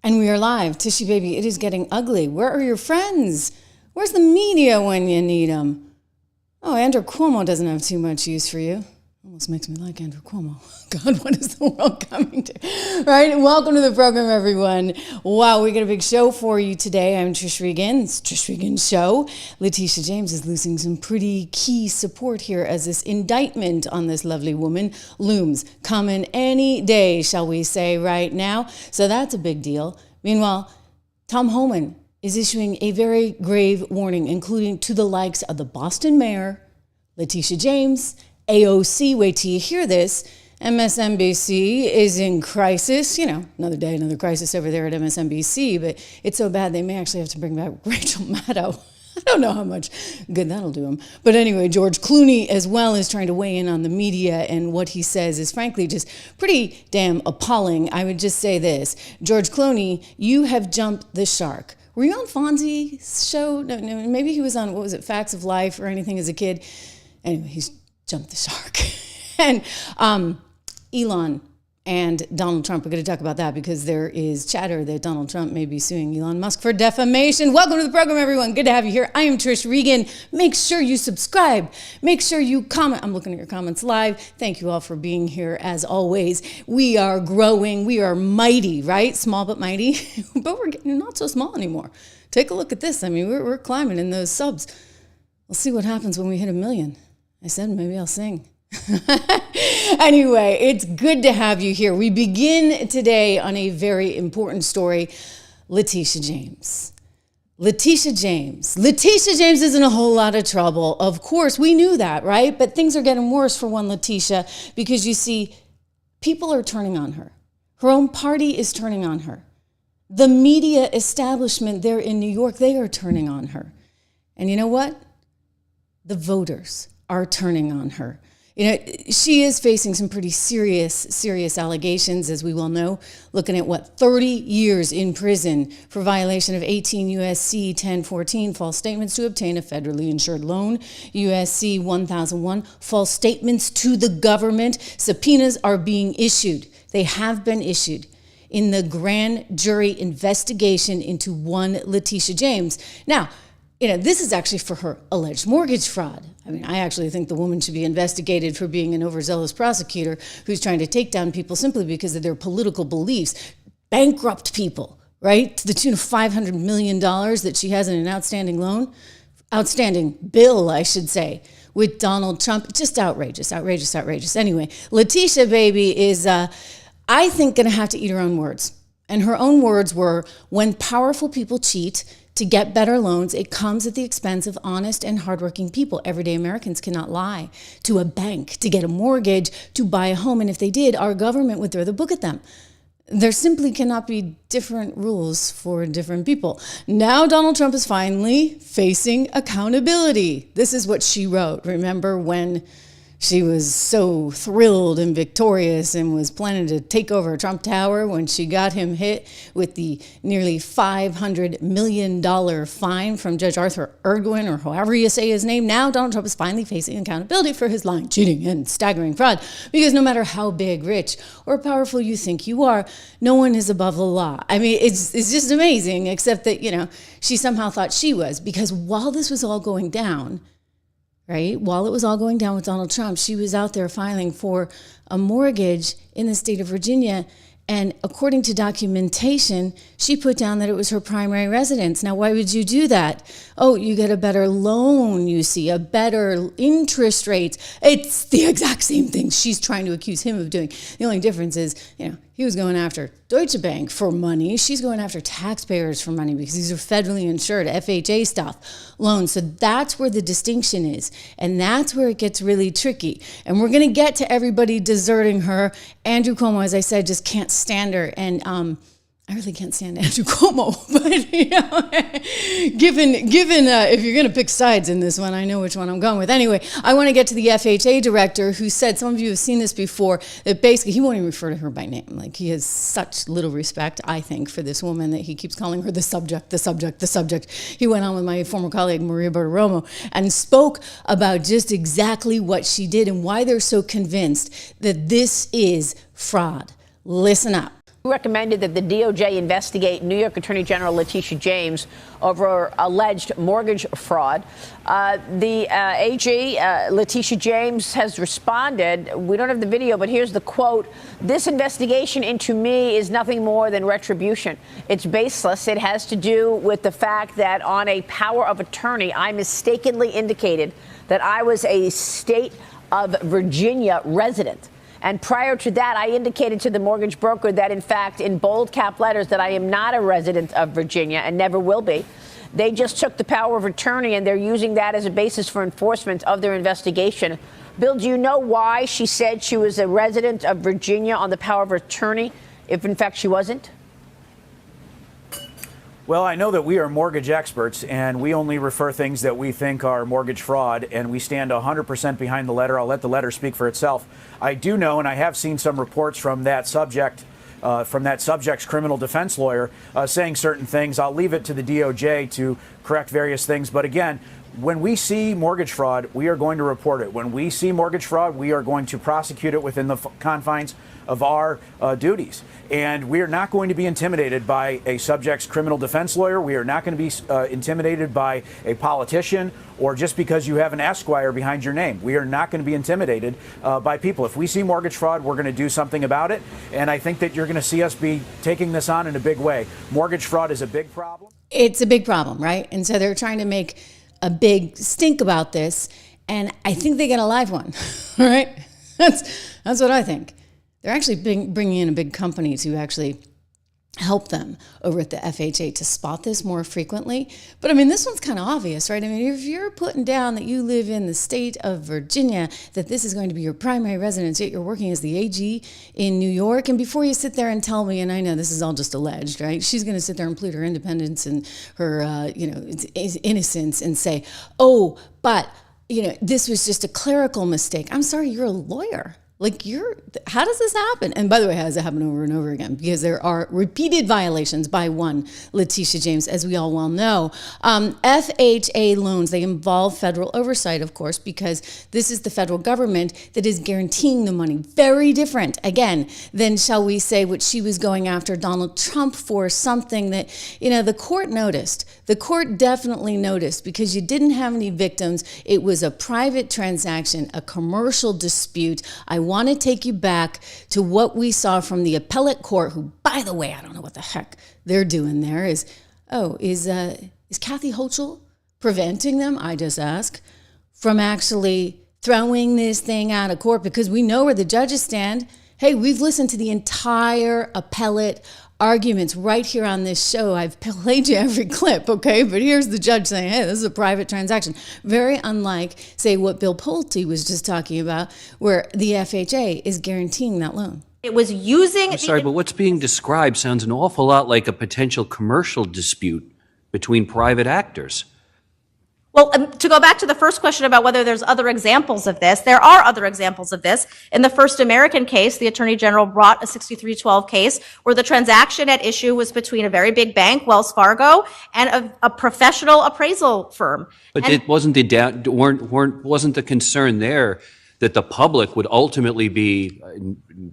And we are live. Tishy baby, it is getting ugly. Where are your friends? Where's the media when you need them? Oh, Andrew Cuomo doesn't have too much use for you. Almost makes me like Andrew Cuomo. God, what is the world coming to? Right? Welcome to the program, everyone. Wow, we got a big show for you today. I'm Trish Regan. It's Trish Regan's show. Leticia James is losing some pretty key support here as this indictment on this lovely woman looms. Coming any day, shall we say, right now. So that's a big deal. Meanwhile, Tom Homan is issuing a very grave warning, including to the likes of the Boston mayor, Leticia James, AOC, wait till you hear this, MSNBC is in crisis. You know, another day, another crisis over there at MSNBC, but it's so bad they may actually have to bring back Rachel Maddow. I don't know how much good that'll do him. But anyway, George Clooney as well is trying to weigh in on the media, and what he says is frankly just pretty damn appalling. I would just say this. George Clooney, you have jumped the shark. Were you on Fonzie's show? No, maybe he was on, what was it, Facts of Life or anything as a kid? Anyway, he's jumped the shark. And Elon and Donald Trump, we're going to talk about that because there is chatter that Donald Trump may be suing Elon Musk for defamation. Welcome to the program, everyone. Good to have you here. I am Trish Regan. Make sure you subscribe. Make sure you comment. I'm looking at your comments live. Thank you all for being here as always. We are growing. We are mighty, right? Small but mighty. But we're getting not so small anymore. Take a look at this. I mean, we're climbing in those subs. We'll see what happens when we hit 1 million. I said maybe I'll sing. Anyway, it's good to have you here. We begin today on a very important story. Leticia James. Leticia James. Leticia James is in a whole lot of trouble. Of course, we knew that, right? But things are getting worse for one Leticia because you see, people are turning on her. Her own party is turning on her. The media establishment there in New York, they are turning on her. And you know what? The voters are turning on her. You know, she is facing some pretty serious allegations, as we well know, looking at 30 years in prison for violation of 18 USC 1014, false statements to obtain a federally insured loan, USC 1001, false statements to the government. Subpoenas are being issued. They have been issued in the grand jury investigation into one Leticia James. Now, you know, this is actually for her alleged mortgage fraud. I mean, I actually think the woman should be investigated for being an overzealous prosecutor who's trying to take down people simply because of their political beliefs, bankrupt people, right? To the tune of $500 million that she has in an outstanding loan, outstanding bill, I should say, with Donald Trump. Just outrageous. Anyway, Leticia, baby, is, I think, going to have to eat her own words. And her own words were, when powerful people cheat to get better loans, it comes at the expense of honest and hardworking people. Everyday Americans cannot lie to a bank to get a mortgage, to buy a home. And if they did, our government would throw the book at them. There simply cannot be different rules for different people. Now Donald Trump is finally facing accountability. This is what she wrote. Remember when she was so thrilled and victorious and was planning to take over Trump Tower when she got him hit with the nearly $500 million fine from Judge Arthur Erdogan, or however you say his name. Now Donald Trump is finally facing accountability for his lying, cheating, and staggering fraud. Because no matter how big, rich, or powerful you think you are, no one is above the law. I mean, it's just amazing, except that, you know, she somehow thought she was. Because while this was all going down, right? While it was all going down with Donald Trump, she was out there filing for a mortgage in the state of Virginia. And according to documentation, she put down that it was her primary residence. Now, why would you do that? Oh, you get a better loan, you see, a better interest rate. It's the exact same thing she's trying to accuse him of doing. The only difference is, you know, he was going after Deutsche Bank for money. She's going after taxpayers for money because these are federally insured FHA stuff loans. So that's where the distinction is. And that's where it gets really tricky. And we're going to get to everybody deserting her. Andrew Cuomo, as I said, just can't stand her. And I really can't stand Andrew Cuomo, but you know, given if you're going to pick sides in this one, I know which one I'm going with. Anyway, I want to get to the FHA director who said, some of you have seen this before, that basically he won't even refer to her by name. Like, he has such little respect, I think, for this woman that he keeps calling her the subject. He went on with my former colleague Maria Bartiromo and spoke about just exactly what she did and why they're so convinced that this is fraud. Listen up. Recommended that the DOJ investigate New York Attorney General Leticia James over alleged mortgage fraud. The AG, Leticia James, has responded. We don't have the video, but here's the quote. "This investigation into me is nothing more than retribution. It's baseless. It has to do with the fact that on a power of attorney, I mistakenly indicated that I was a state of Virginia resident. And prior to that, I indicated to the mortgage broker that, in fact, in bold cap letters, that I am not a resident of Virginia and never will be. They just took the power of attorney and they're using that as a basis for enforcement of their investigation." Bill, do you know why she said she was a resident of Virginia on the power of attorney, if in fact she wasn't? Well, I know that we are mortgage experts, and we only refer things that we think are mortgage fraud, and we stand 100% behind the letter. I'll let the letter speak for itself. I do know, and I have seen some reports from that subject, from that subject's criminal defense lawyer, saying certain things. I'll leave it to the DOJ to correct various things. But again, when we see mortgage fraud, we are going to report it. When we see mortgage fraud, we are going to prosecute it within the confines of our duties. And we are not going to be intimidated by a subject's criminal defense lawyer. We are not going to be intimidated by a politician or just because you have an Esquire behind your name. We are not going to be intimidated by people. If we see mortgage fraud, we're going to do something about it. And I think that you're going to see us be taking this on in a big way. Mortgage fraud is a big problem. It's a big problem, right? And so they're trying to make a big stink about this. And I think they get a live one, all right? That's what I think. They're actually bringing in a big company to actually help them over at the FHA to spot this more frequently. But I mean, this one's kind of obvious, right? I mean, if you're putting down that you live in the state of Virginia, that this is going to be your primary residence, yet you're working as the AG in New York, and before you sit there and tell me, and I know this is all just alleged, right? She's going to sit there and plead her independence and her, innocence and say, oh, but, this was just a clerical mistake. I'm sorry, you're a lawyer. Like how does this happen? And by the way, how does it happen over and over again? Because there are repeated violations by one Leticia James, as we all well know. FHA loans, they involve federal oversight, of course, because this is the federal government that is guaranteeing the money. Very different, again, than, shall we say, what she was going after Donald Trump for, something that, the court noticed. The court definitely noticed because you didn't have any victims. It was a private transaction, a commercial dispute. I want to take you back to what we saw from the appellate court, who, by the way, I don't know what the heck they're doing there. Is Kathy Hochul preventing them, I just ask, from actually throwing this thing out of court? Because we know where the judges stand. Hey, we've listened to the entire appellate arguments right here on this show. I've played you every clip, okay? But here's the judge saying, hey, this is a private transaction. Very unlike, say, what Bill Pulte was just talking about, where the FHA is guaranteeing that loan. It was using... I'm sorry, but what's being described sounds an awful lot like a potential commercial dispute between private actors. Well, to go back to the first question about whether there's other examples of this, there are other examples of this. In the First American case, the Attorney General brought a 6312 case where the transaction at issue was between a very big bank, Wells Fargo, and a professional appraisal firm. But it wasn't the concern there that the public would ultimately be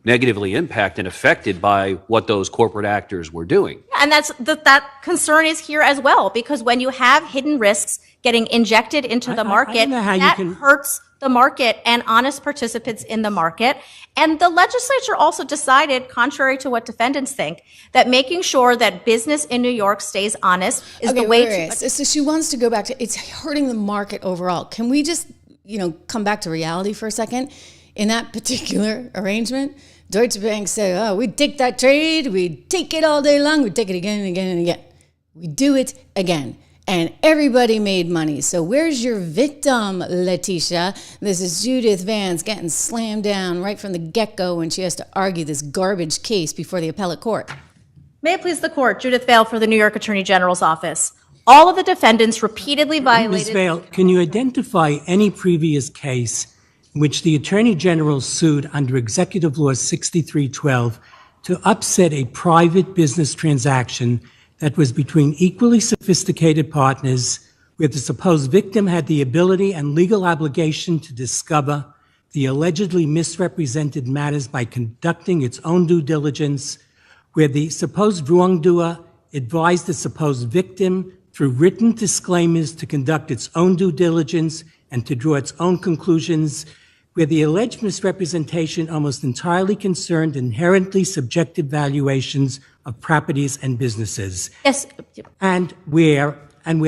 negatively impacted and affected by what those corporate actors were doing. And that concern is here as well, because when you have hidden risks getting injected into the market, that hurts the market and honest participants in the market. And the legislature also decided, contrary to what defendants think, that making sure that business in New York stays honest is the way to... So she wants to go back to, it's hurting the market overall. Can we just, come back to reality for a second? In that particular arrangement, Deutsche Bank said, oh, we take that trade, we take it all day long, we take it again and again and again. We do it again. And everybody made money. So where's your victim, Leticia? This is Judith Vance getting slammed down right from the get-go when she has to argue this garbage case before the appellate court. May it please the court, Judith Vale for the New York Attorney General's office. All of the defendants repeatedly violated... Ms. Vale, can you identify any previous case in which the Attorney General sued under Executive Law 6312 to upset a private business transaction that was between equally sophisticated partners, where the supposed victim had the ability and legal obligation to discover the allegedly misrepresented matters by conducting its own due diligence, where the supposed wrongdoer advised the supposed victim through written disclaimers to conduct its own due diligence and to draw its own conclusions, where the alleged misrepresentation almost entirely concerned inherently subjective valuations of properties and businesses. Yes. And where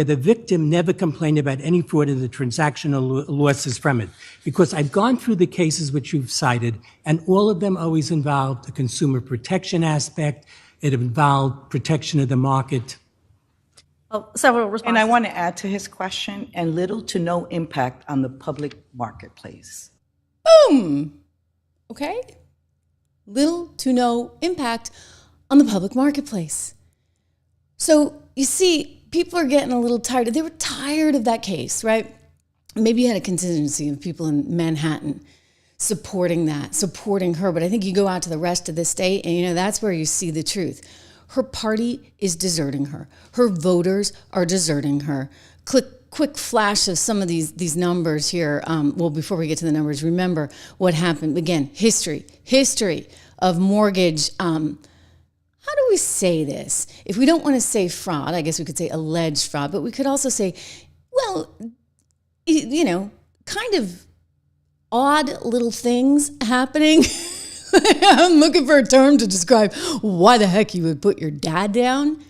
the victim never complained about any fraud in the transactional losses from it. Because I've gone through the cases which you've cited, and all of them always involved a consumer protection aspect. It involved protection of the market. Several responses. And I want to add to his question, and little to no impact on the public marketplace. Boom. Okay. Little to no impact on the public marketplace. So you see, people are getting a little tired. They were tired of that case, right? Maybe you had a contingency of people in Manhattan supporting her. But I think you go out to the rest of the state and, that's where you see the truth. Her party is deserting her. Her voters are deserting her. Quick flash of some of these numbers here. Before we get to the numbers, remember what happened. Again, history of mortgage. How do we say this? If we don't want to say fraud, I guess we could say alleged fraud, but we could also say, kind of odd little things happening. I'm looking for a term to describe why the heck you would put your dad down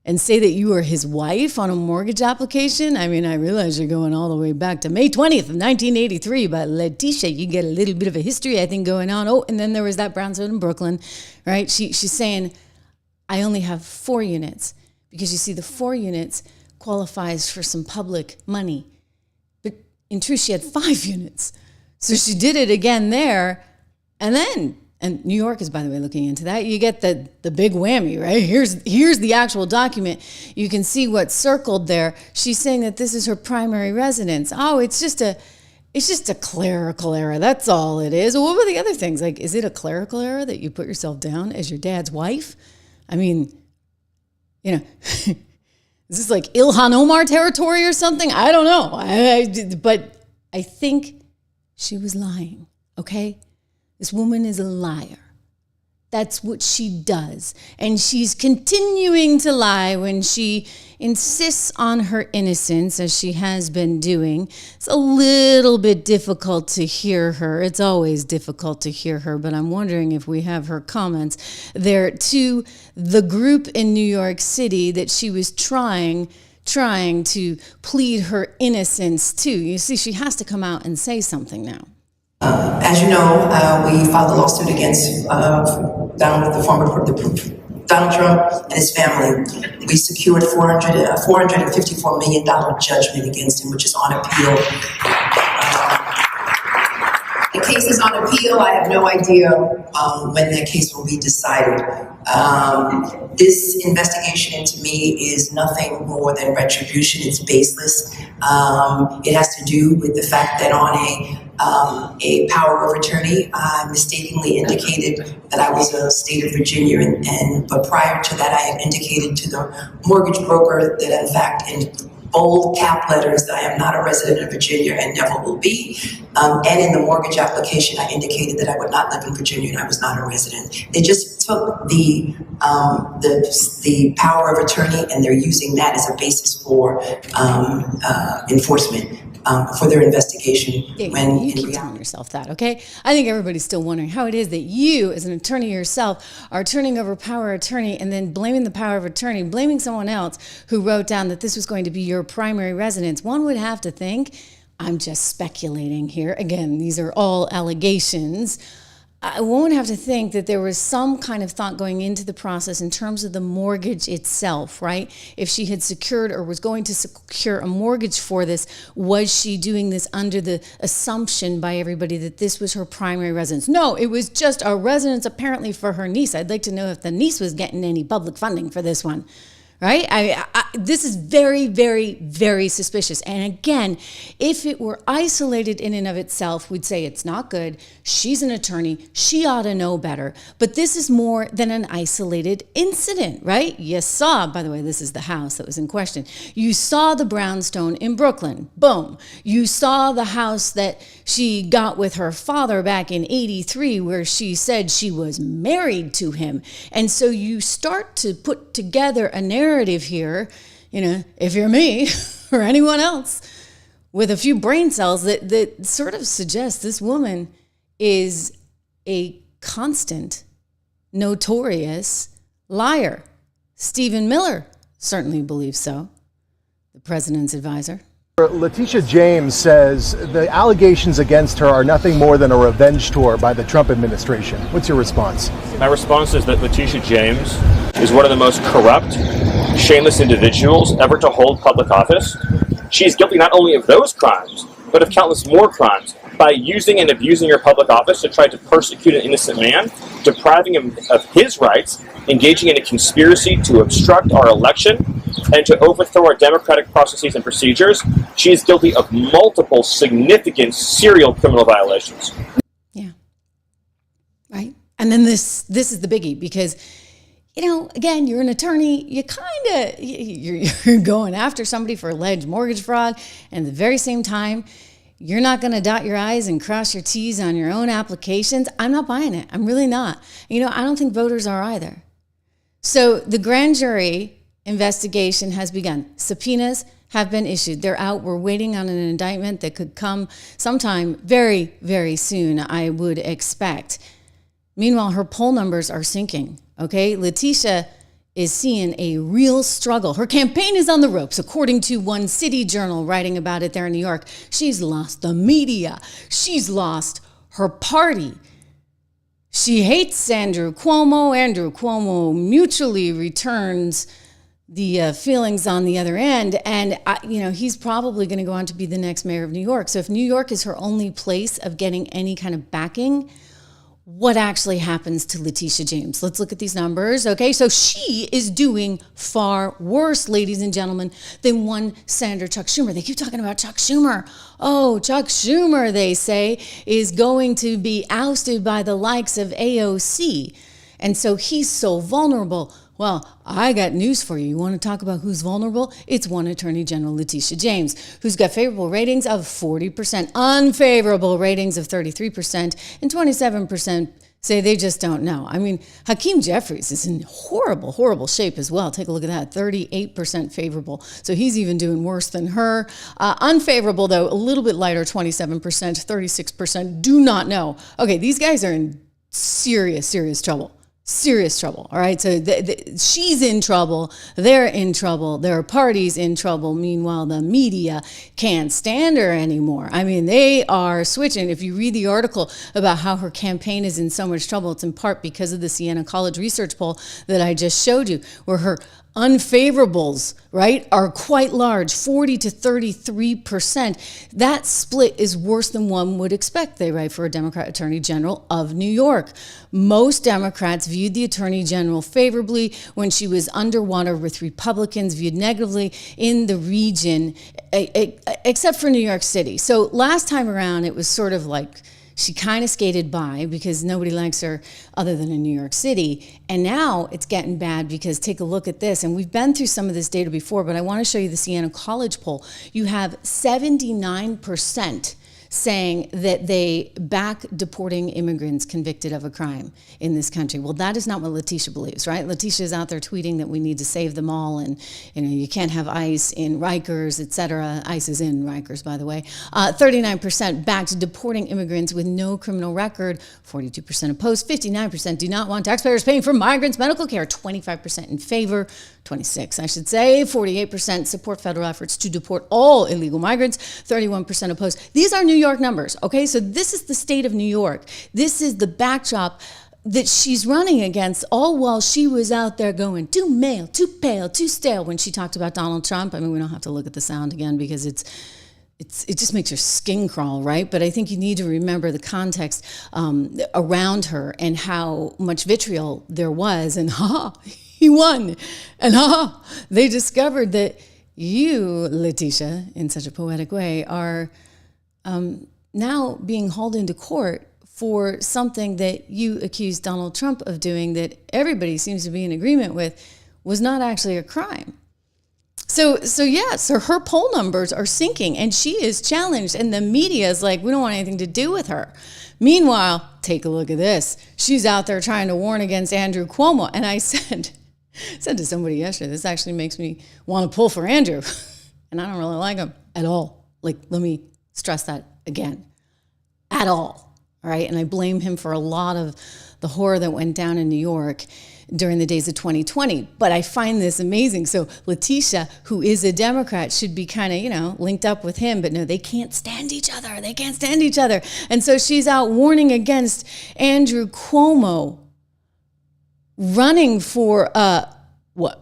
and say that you were his wife on a mortgage application. I mean, I realize you're going all the way back to May 20th of 1983, but Letitia, you get a little bit of a history, I think, going on. Oh, and then there was that brownstone in Brooklyn, right? She's saying, I only have 4 units because you see the 4 units qualifies for some public money. But in truth, she had 5 units. So she did it again there. And New York is, by the way, looking into that. You get the big whammy, right? Here's the actual document. You can see what's circled there. She's saying that this is her primary residence. Oh, it's just a clerical error. That's all it is. Well, what were the other things? Like, is it a clerical error that you put yourself down as your dad's wife? I mean, is this like Ilhan Omar territory or something? I don't know. But I think she was lying, okay? This woman is a liar. That's what she does. And she's continuing to lie when she insists on her innocence, as she has been doing. It's a little bit difficult to hear her. It's always difficult to hear her, but I'm wondering if we have her comments there to the group in New York City that she was trying to plead her innocence to. You see, she has to come out and say something now. As you know, we filed a lawsuit against Donald Trump and his family. We secured $454 million judgment against him, which is on appeal. The case is on appeal. I have no idea when that case will be decided. This investigation into me is nothing more than retribution. It's baseless. It has to do with the fact that on a power of attorney, I mistakenly indicated that I was a state of Virginia, but prior to that, I had indicated to the mortgage broker that, in fact, in bold cap letters, that I am not a resident of Virginia and never will be. And in the mortgage application, I indicated that I would not live in Virginia and I was not a resident. They just took the power of attorney and they're using that as a basis for enforcement. For their investigation. You keep telling yourself that, okay? I think everybody's still wondering how it is that you, as an attorney yourself, are turning over power of attorney and then blaming the power of attorney, blaming someone else who wrote down that this was going to be your primary residence. One would have to think, I'm just speculating here. Again, these are all allegations. One would have to think that there was some kind of thought going into the process in terms of the mortgage itself, right? If she had secured or was going to secure a mortgage for this, was she doing this under the assumption by everybody that this was her primary residence? No, it was just a residence apparently for her niece. I'd like to know if the niece was getting any public funding for this one, right? This is very, very, very suspicious. And again, if it were isolated in and of itself, we'd say it's not good. She's an attorney. She ought to know better. But this is more than an isolated incident, right? You saw, by the way, this is the house that was in question. You saw the brownstone in Brooklyn. Boom. You saw the house that she got with her father back in 83, where she said she was married to him. And so you start to put together a narrative here, if you're me or anyone else with a few brain cells, that sort of suggests this woman is a constant, notorious liar. Stephen Miller certainly believes so, the president's advisor. Leticia James says the allegations against her are nothing more than a revenge tour by the Trump administration. What's your response? My response is that Leticia James is one of the most corrupt, shameless individuals ever to hold public office. She is guilty not only of those crimes, but of countless more crimes by using and abusing her public office to try to persecute an innocent man, depriving him of his rights, engaging in a conspiracy to obstruct our election, and to overthrow our democratic processes and procedures. She is guilty of multiple significant serial criminal violations. Yeah. Right. And then this is the biggie, because, again, you're an attorney, you're going after somebody for alleged mortgage fraud, and at the very same time, you're not going to dot your I's and cross your T's on your own applications. I'm not buying it. I'm really not. I don't think voters are either. So the grand jury investigation has begun. Subpoenas have been issued. They're out. We're waiting on an indictment that could come sometime very, very soon, I would expect. Meanwhile, her poll numbers are sinking, okay? Leticia is seeing a real struggle. Her campaign is on the ropes, according to one city journal writing about it there in New York. She's lost the media. She's lost her party. She hates Andrew Cuomo. Andrew Cuomo mutually returns the feelings on the other end. And, he's probably going to go on to be the next mayor of New York. So if New York is her only place of getting any kind of backing, what actually happens to Leticia James? Let's look at these numbers, okay? So she is doing far worse, ladies and gentlemen, than one Senator Chuck Schumer. They keep talking about Chuck Schumer. Oh, Chuck Schumer, they say, is going to be ousted by the likes of AOC. And so he's so vulnerable. Well, I got news for you. You want to talk about who's vulnerable? It's one Attorney General, Leticia James, who's got favorable ratings of 40%, unfavorable ratings of 33%, and 27% say they just don't know. I mean, Hakeem Jeffries is in horrible, horrible shape as well. Take a look at that, 38% favorable. So he's even doing worse than her. Unfavorable, though, a little bit lighter, 27%, 36% do not know. Okay, these guys are in serious, serious trouble. Serious trouble, all right? So she's in trouble, they're in trouble, their party's in trouble. Meanwhile, the media can't stand her anymore. I mean, they are switching. If you read the article about how her campaign is in so much trouble, it's in part because of the Siena College research poll that I just showed you, where her unfavorables, right, are quite large, 40 to 33%. That split is worse than one would expect, they write, for a Democrat Attorney General of New York. Most Democrats viewed the Attorney General favorably when she was underwater with Republicans, viewed negatively in the region, except for New York City. So last time around, it was sort of like she kind of skated by because nobody likes her other than in New York City. And now it's getting bad because take a look at this. And we've been through some of this data before, but I want to show you the Siena College poll. You have 79% saying that they back deporting immigrants convicted of a crime in this country. Well, that is not what Leticia believes, right? Leticia is out there tweeting that we need to save them all, and you can't have ICE in Rikers, etc. ICE is in Rikers, by the way. 39% backed deporting immigrants with no criminal record. 42% opposed. 59% do not want taxpayers paying for migrants' medical care. 25% in favor. 26, I should say. 48% support federal efforts to deport all illegal migrants. 31% opposed. These are New York numbers, okay? So this is the state of New York. This is the backdrop that she's running against, all while she was out there going, too male, too pale, too stale, when she talked about Donald Trump. I mean, we don't have to look at the sound again because it just makes your skin crawl, right? But I think you need to remember the context around her and how much vitriol there was. And he won. And they discovered that you, Letitia, in such a poetic way, are now being hauled into court for something that you accused Donald Trump of doing that everybody seems to be in agreement with was not actually a crime. So her poll numbers are sinking and she is challenged and the media is like, we don't want anything to do with her. Meanwhile, take a look at this. She's out there trying to warn against Andrew Cuomo. And I said to somebody yesterday, this actually makes me want to pull for Andrew. And I don't really like him at all. Like, let me stress that again. At all. All right. And I blame him for a lot of the horror that went down in New York during the days of 2020. But I find this amazing. So Letitia, who is a Democrat, should be kind of, linked up with him. But no, they can't stand each other. They can't stand each other. And so she's out warning against Andrew Cuomo running for,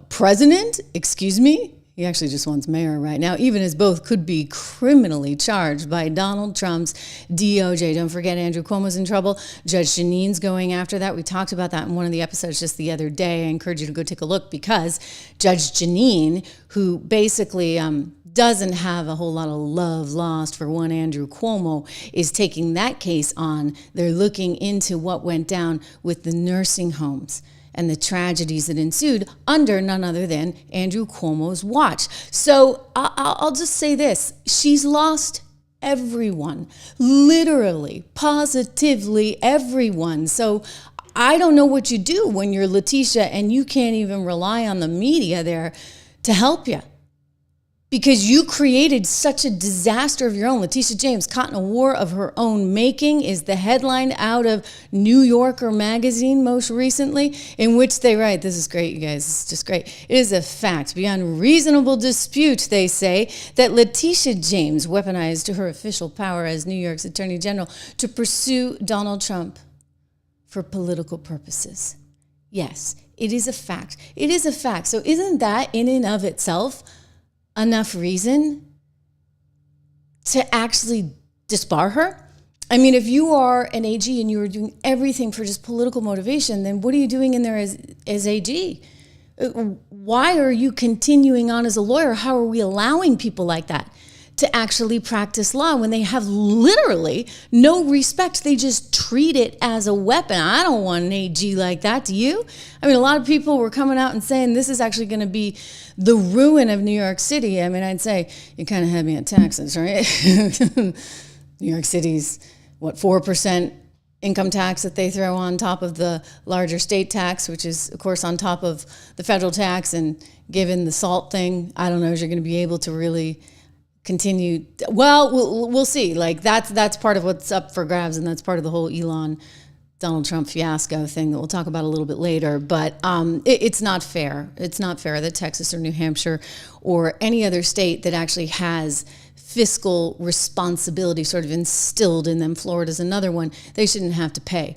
president? Excuse me? He actually just wants mayor right now, even as both could be criminally charged by Donald Trump's DOJ. Don't forget, Andrew Cuomo's in trouble. Judge Jeanine's going after that. We talked about that in one of the episodes just the other day. I encourage you to go take a look because Judge Jeanine, who basically doesn't have a whole lot of love lost for one Andrew Cuomo, is taking that case on. They're looking into what went down with the nursing homes and the tragedies that ensued under none other than Andrew Cuomo's watch. So I'll just say this. She's lost everyone, literally, positively everyone. So I don't know what you do when you're Letitia and you can't even rely on the media there to help you. Because you created such a disaster of your own. Leticia James, caught in a war of her own making, is the headline out of New Yorker magazine most recently, in which they write, this is great, you guys, it's just great. It is a fact beyond reasonable dispute, they say, that Leticia James weaponized her official power as New York's Attorney General to pursue Donald Trump for political purposes. Yes, it is a fact. It is a fact. So isn't that in and of itself enough reason to actually disbar her? I mean, if you are an AG and you are doing everything for just political motivation, then what are you doing in there as AG? Why are you continuing on as a lawyer? How are we allowing people like that to actually practice law when they have literally no respect? They just treat it as a weapon. I don't want an AG like that. Do you? I mean, a lot of people were coming out and saying this is actually going to be the ruin of New York City. I mean, I'd say you kind of had me at taxes, right? New York City's, 4% income tax that they throw on top of the larger state tax, which is, of course, on top of the federal tax. And given the SALT thing, I don't know if you're going to be able to really continue. Well, we'll see. Like that's part of what's up for grabs, and that's part of the whole Donald Trump fiasco thing that we'll talk about a little bit later. But it's not fair. It's not fair that Texas or New Hampshire or any other state that actually has fiscal responsibility sort of instilled in them, Florida's another one, they shouldn't have to pay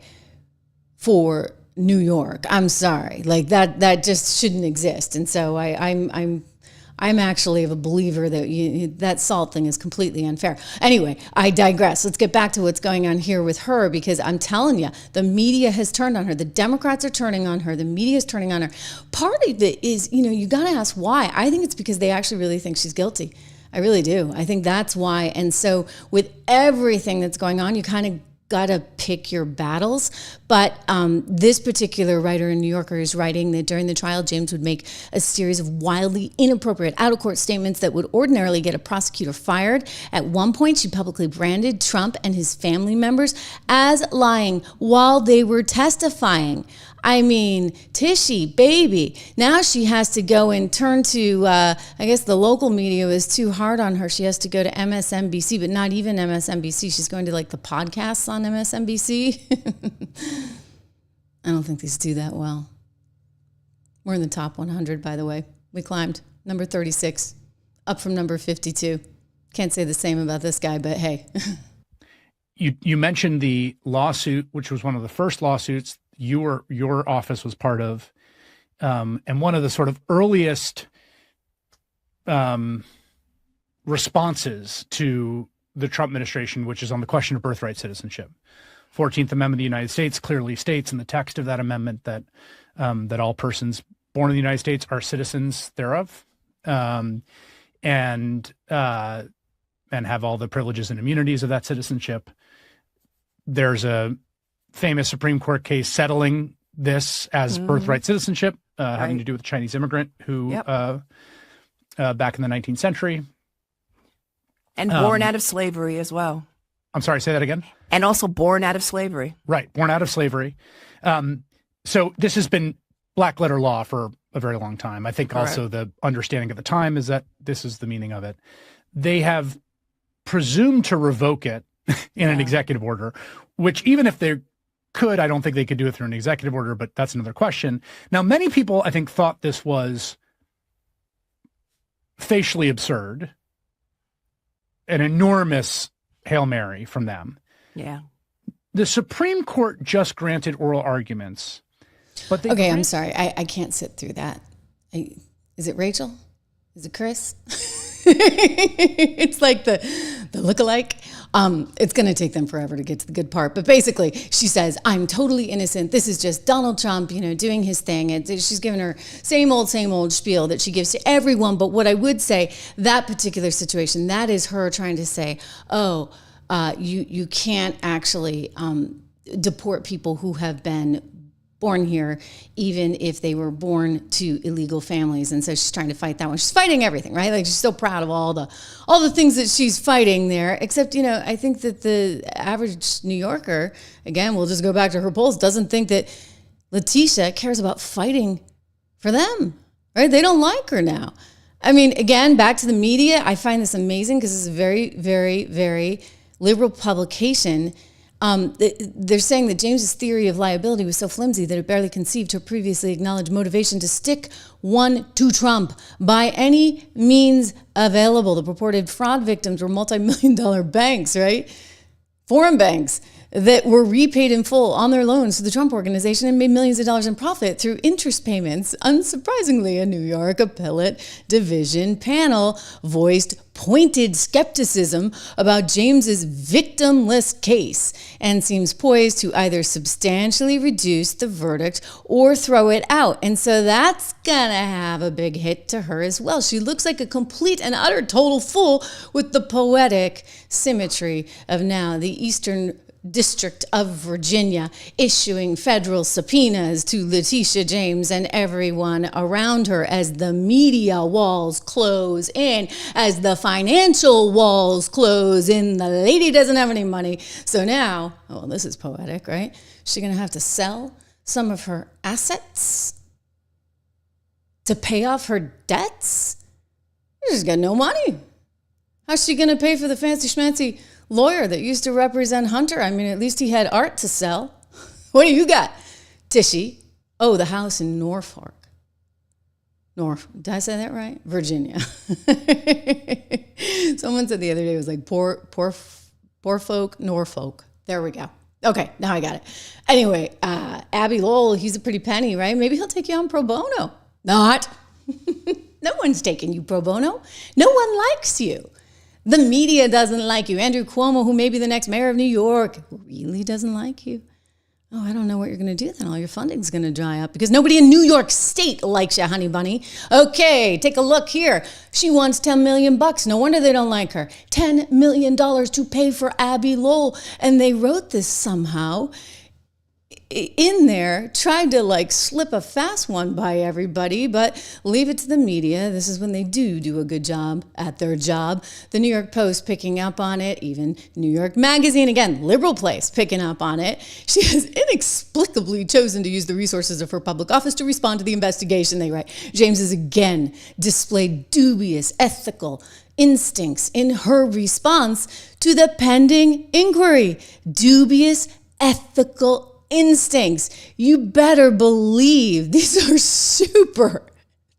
for New York. I'm sorry. Like that just shouldn't exist. And so I'm actually of a believer that that SALT thing is completely unfair. Anyway, I digress. Let's get back to what's going on here with her, because I'm telling you, the media has turned on her. The Democrats are turning on her. The media is turning on her. Part of it is, you got to ask why. I think it's because they actually really think she's guilty. I really do. I think that's why. And so with everything that's going on, you kind of got to pick your battles. But this particular writer in New Yorker is writing that during the trial, James would make a series of wildly inappropriate out-of-court statements that would ordinarily get a prosecutor fired. At one point, she publicly branded Trump and his family members as lying while they were testifying. I mean, Tishy, baby. Now she has to go and turn to, I guess the local media was too hard on her. She has to go to MSNBC, but not even MSNBC. She's going to like the podcasts on MSNBC. I don't think these do that well. We're in the top 100, by the way. We climbed number 36, up from number 52. Can't say the same about this guy, but hey. You mentioned the lawsuit, which was one of the first lawsuits your office was part of, and one of the sort of earliest responses to the Trump administration, which is on the question of birthright citizenship. 14th Amendment of the United States clearly states in the text of that amendment that that all persons born in the United States are citizens thereof, and have all the privileges and immunities of that citizenship. There's a famous Supreme Court case settling this as birthright citizenship, having to do with a Chinese immigrant who, back in the 19th century. And born out of slavery as well. I'm sorry, say that again? And also born out of slavery. Right, born out of slavery. So this has been black letter law for a very long time. I think also the understanding at the time is that this is the meaning of it. They have presumed to revoke it in an executive order, which even if they could, I don't think they could do it through an executive order, but that's another question. Now, many people, I think, thought this was facially absurd, an enormous Hail Mary from them. Yeah. The Supreme Court just granted oral arguments, but they I'm sorry. I can't sit through that. Is it Rachel? Is it Chris? It's like the lookalike. It's going to take them forever to get to the good part. But basically, she says, I'm totally innocent. This is just Donald Trump, doing his thing. And she's giving her same old spiel that she gives to everyone. But what I would say, that particular situation, that is her trying to say, you can't actually deport people who have been born here, even if they were born to illegal families. And so she's trying to fight that one. She's fighting everything, right? Like, she's so proud of all the things that she's fighting there. Except, I think that the average New Yorker, again, we'll just go back to her polls, doesn't think that Letitia cares about fighting for them, right? They don't like her now. I mean, again, back to the media, I find this amazing because it's a very, very, very liberal publication. They're saying that James's theory of liability was so flimsy that it barely conceived her previously acknowledged motivation to stick one to Trump by any means available. The purported fraud victims were multi-million-dollar banks, right? Foreign banks that were repaid in full on their loans to the Trump Organization and made millions of dollars in profit through interest payments. Unsurprisingly, a New York appellate division panel voiced pointed skepticism about James's victimless case and seems poised to either substantially reduce the verdict or throw it out. And so that's gonna have a big hit to her as well. She looks like a complete and utter total fool with the poetic symmetry of now the Eastern District of Virginia issuing federal subpoenas to Leticia James and everyone around her as the media walls close in, as the financial walls close in. The lady doesn't have any money. So now, this is poetic, right? She's going to have to sell some of her assets to pay off her debts? She's got no money. How's she going to pay for the fancy schmancy lawyer that used to represent Hunter? I mean, at least he had art to sell. What do you got, Tishy? The house in Norfolk. Did I say that right? Virginia. Someone said the other day it was like poor folk, Norfolk. There we go. Okay, now I got it. Anyway, Abby Lowell, he's a pretty penny, right? Maybe he'll take you on pro bono. Not. No one's taking you pro bono. No one likes you. The media doesn't like you. Andrew Cuomo, who may be the next mayor of New York, really doesn't like you. I don't know what you're going to do then. All your funding's going to dry up because nobody in New York State likes you, honey bunny. Okay, take a look here. She wants $10 million. No wonder they don't like her. $10 million to pay for Abby Lowell. And they wrote this somehow in there, tried to slip a fast one by everybody, but leave it to the media. This is when they do a good job at their job. The New York Post picking up on it, even New York Magazine, again, liberal place, picking up on it. She has inexplicably chosen to use the resources of her public office to respond to the investigation, they write. James has again displayed dubious ethical instincts in her response to the pending inquiry. Dubious ethical instincts. You better believe these are super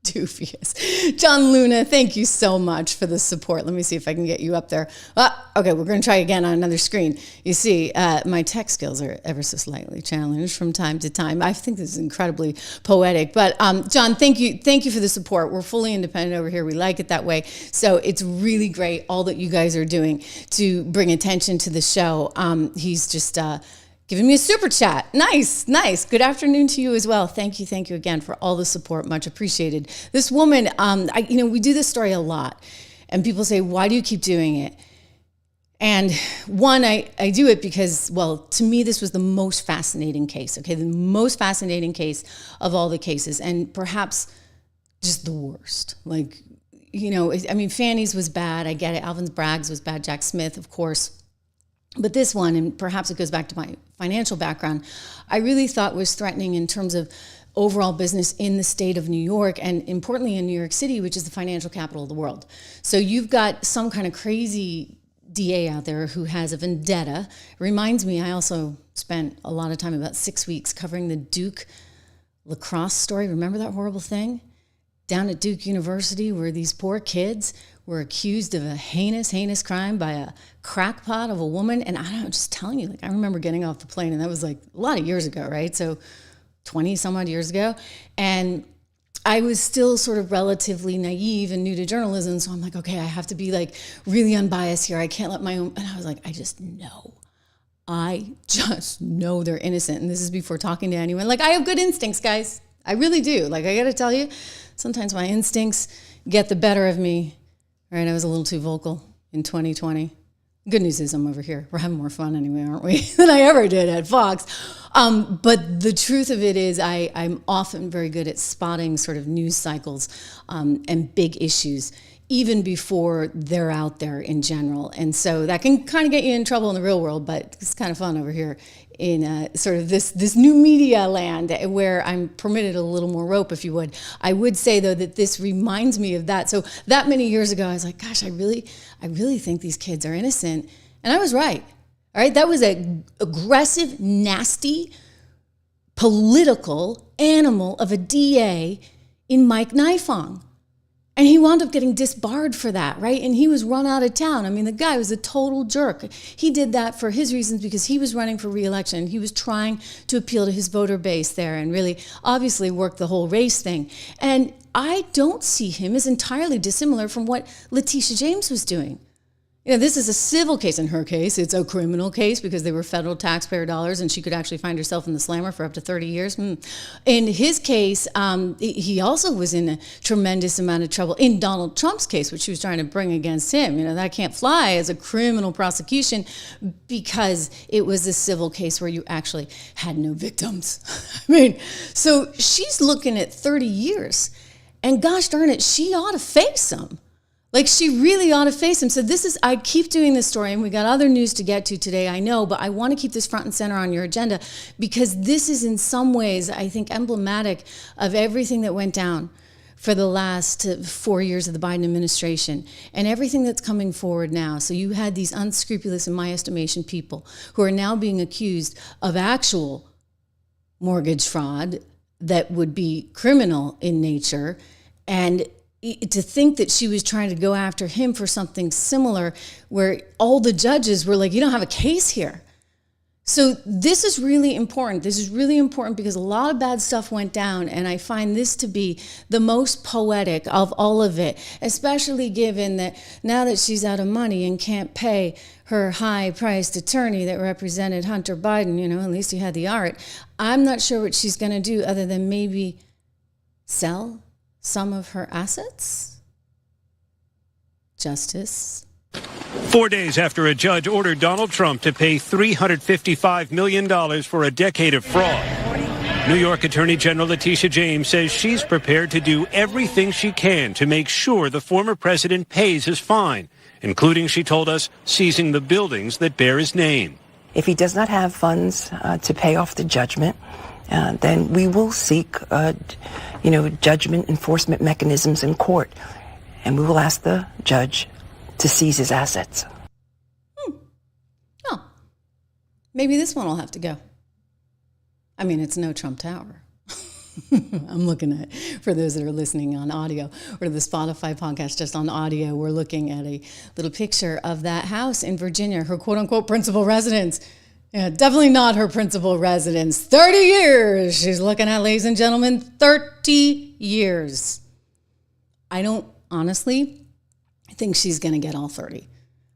dubious. John Luna, thank you so much for the support. Let me see if I can get you up there. Okay, we're going to try again on another screen. You see, my tech skills are ever so slightly challenged from time to time. I think this is incredibly poetic. But John, thank you for the support. We're fully independent over here. We like it that way. So it's really great all that you guys are doing to bring attention to the show. He's just giving me a super chat. Nice. Good afternoon to you as well. Thank you again for all the support. Much appreciated. This woman, we do this story a lot, and people say, why do you keep doing it? And one, I do it because, well, to me, this was the most fascinating case, okay? The most fascinating case of all the cases, and perhaps just the worst. Like, Fanny's was bad. I get it. Alvin Bragg's was bad. Jack Smith, of course. But this one, and perhaps it goes back to my financial background, I really thought was threatening in terms of overall business in the state of New York, and importantly in New York City, which is the financial capital of the world. So you've got some kind of crazy DA out there who has a vendetta. It reminds me, I also spent a lot of time, about 6 weeks, covering the Duke lacrosse story. Remember that horrible thing down at Duke University where these poor kids were accused of a heinous crime by a crackpot of a woman? And I'm just telling you, I remember getting off the plane, and that was a lot of years ago, right? So 20 some odd years ago. And I was still sort of relatively naive and new to journalism. So I'm like, okay, I have to be really unbiased here. I can't let my own, and I was like, I just know they're innocent. And this is before talking to anyone. I have good instincts, guys. I really do. I got to tell you, sometimes my instincts get the better of me. Right? I was a little too vocal in 2020. Good news is I'm over here. We're having more fun anyway, aren't we, than I ever did at Fox. But the truth of it is I'm often very good at spotting sort of news cycles and big issues even before they're out there in general. And so that can kind of get you in trouble in the real world, but it's kind of fun over here in sort of this new media land where I'm permitted a little more rope, if you would. I would say, though, that this reminds me of that. So that many years ago, I was like, gosh, I really think these kids are innocent. And I was right. All right, that was an aggressive, nasty, political animal of a DA in Mike Nifong. And he wound up getting disbarred for that, right? And he was run out of town. I mean, the guy was a total jerk. He did that for his reasons because he was running for re-election. He was trying to appeal to his voter base there and really obviously work the whole race thing. And I don't see him as entirely dissimilar from what Leticia James was doing. This is a civil case. In her case, it's a criminal case because they were federal taxpayer dollars and she could actually find herself in the slammer for up to 30 years. In his case, he also was in a tremendous amount of trouble. In Donald Trump's case, which she was trying to bring against him, that can't fly as a criminal prosecution because it was a civil case where you actually had no victims. So she's looking at 30 years. And gosh darn it, she ought to face them. She really ought to face him. So I keep doing this story, and we got other news to get to today, I know, but I want to keep this front and center on your agenda because this is in some ways, I think, emblematic of everything that went down for the last 4 years of the Biden administration and everything that's coming forward now. So you had these unscrupulous, in my estimation, people who are now being accused of actual mortgage fraud that would be criminal in nature, and to think that she was trying to go after him for something similar where all the judges were like, you don't have a case here. So this is really important. This is really important because a lot of bad stuff went down, and I find this to be the most poetic of all of it, especially given that now that she's out of money and can't pay her high-priced attorney that represented Hunter Biden, at least he had the art, I'm not sure what she's going to do other than maybe sell some of her assets? Justice. 4 days after a judge ordered Donald Trump to pay $355 million for a decade of fraud, New York Attorney General Leticia James says she's prepared to do everything she can to make sure the former president pays his fine, including, she told us, seizing the buildings that bear his name. If he does not have funds to pay off the judgment, then we will seek, judgment enforcement mechanisms in court. And we will ask the judge to seize his assets. Oh, maybe this one will have to go. It's no Trump Tower. I'm looking at, for those that are listening on audio or the Spotify podcast just on audio, we're looking at a little picture of that house in Virginia, her quote unquote principal residence. Yeah, definitely not her principal residence. 30 years she's looking at, ladies and gentlemen, 30 years. I don't honestly think she's going to get all 30.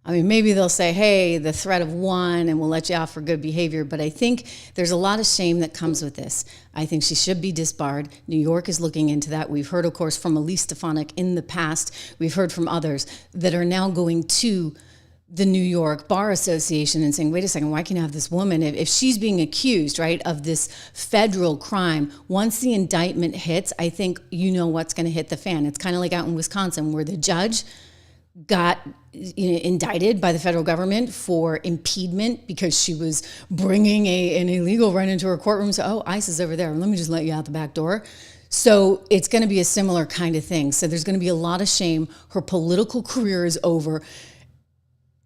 I mean, maybe they'll say, hey, the threat of one, and we'll let you off for good behavior. But I think there's a lot of shame that comes with this. I think she should be disbarred. New York is looking into that. We've heard, of course, from Elise Stefanik in the past. We've heard from others that are now going to the New York Bar Association and saying, wait a second, why can't you have this woman? If she's being accused, right, of this federal crime, once the indictment hits, I think you know what's going to hit the fan. It's kind of like out in Wisconsin where the judge got indicted by the federal government for impediment because she was bringing an illegal right into her courtroom. So, oh, ICE is over there. Let me just let you out the back door. So it's going to be a similar kind of thing. So there's going to be a lot of shame. Her political career is over.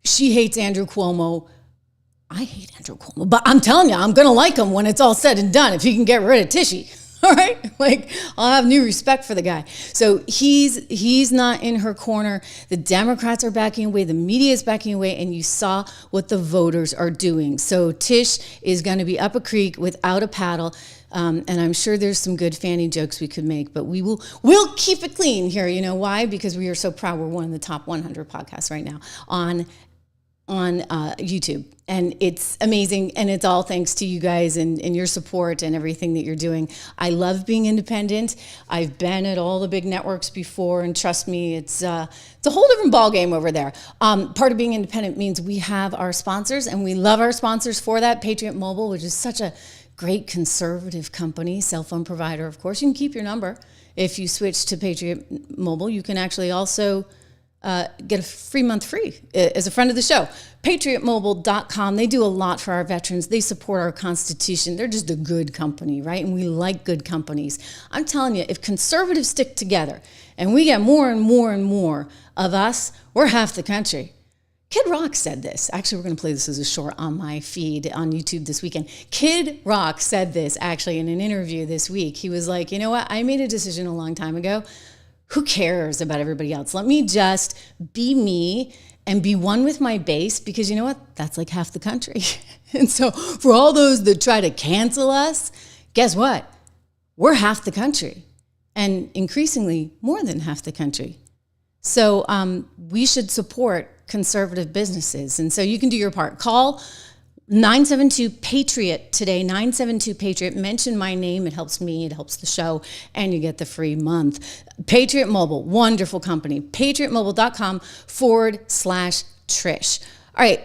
She hates Andrew Cuomo. I hate Andrew Cuomo, but I'm telling you, I'm going to like him when it's all said and done if he can get rid of Tishy. All right, like I'll have new respect for the guy. So he's not in her corner. The Democrats are backing away. The media is backing away, and you saw what the voters are doing. So Tish is going to be up a creek without a paddle, and I'm sure there's some good Fanny jokes we could make, but we'll keep it clean here. You know why? Because we are so proud. We're one of the top 100 podcasts right now on YouTube. And it's amazing. And it's all thanks to you guys and your support and everything that you're doing. I love being independent. I've been at all the big networks before, and trust me, it's a whole different ballgame over there. Part of being independent means we have our sponsors, and we love our sponsors for that. Patriot Mobile, which is such a great conservative company, cell phone provider, of course. You can keep your number. If you switch to Patriot Mobile, you can actually also get a free month free as a friend of the show. PatriotMobile.com. They do a lot for our veterans. They support our Constitution. They're just a good company, right? And we like good companies. I'm telling you, if conservatives stick together and we get more and more and more of us, we're half the country. Kid Rock said this. Actually, we're going to play this as a short on my feed on YouTube this weekend. Kid Rock said this actually in an interview this week. He was like, you know what? I made a decision a long time ago. Who cares about everybody else? Let me just be me and be one with my base, because you know what? That's like half the country. And so for all those that try to cancel us, guess what? We're half the country, and increasingly more than half the country. So we should support conservative businesses. And so you can do your part. Call 972-PATRIOT today, 972-PATRIOT. Mention my name. It helps me. It helps the show. And you get the free month. Patriot Mobile, wonderful company. PatriotMobile.com/Trish. All right.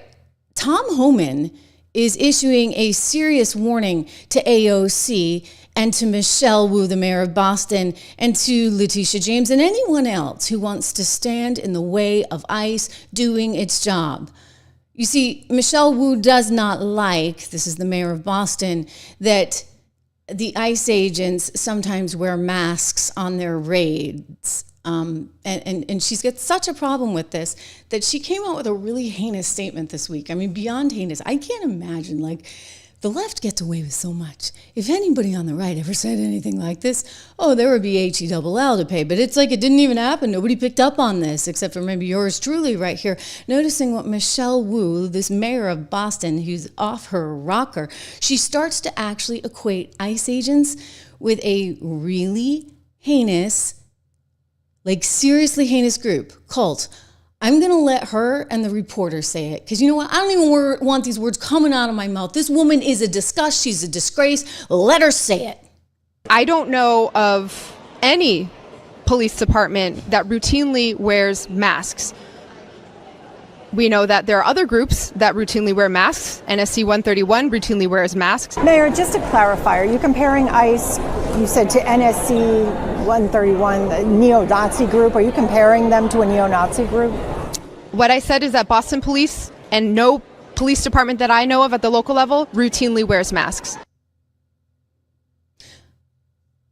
Tom Homan is issuing a serious warning to AOC and to Michelle Wu, the mayor of Boston, and to Leticia James and anyone else who wants to stand in the way of ICE doing its job. You see, Michelle Wu does not like, this is the mayor of Boston, that the ICE agents sometimes wear masks on their raids. And she's got such a problem with this that she came out with a really heinous statement this week. I mean, beyond heinous. I can't imagine, like, the left gets away with so much. If anybody on the right ever said anything like this, oh, there would be HELL to pay. But it's like it didn't even happen. Nobody picked up on this, except for maybe yours truly right here. Noticing what Michelle Wu, this mayor of Boston, who's off her rocker, she starts to actually equate ICE agents with a really heinous, like seriously heinous group, cult. I'm going to let her and the reporter say it, because you know what? I don't even want these words coming out of my mouth. This woman is a disgust. She's a disgrace. Let her say it. I don't know of any police department that routinely wears masks. We know that there are other groups that routinely wear masks. NSC 131 routinely wears masks. Mayor, just to clarify, are you comparing ICE, you said, to NSC 131, the neo-Nazi group? Are you comparing them to a neo-Nazi group? What I said is that Boston Police and no police department that I know of at the local level routinely wears masks.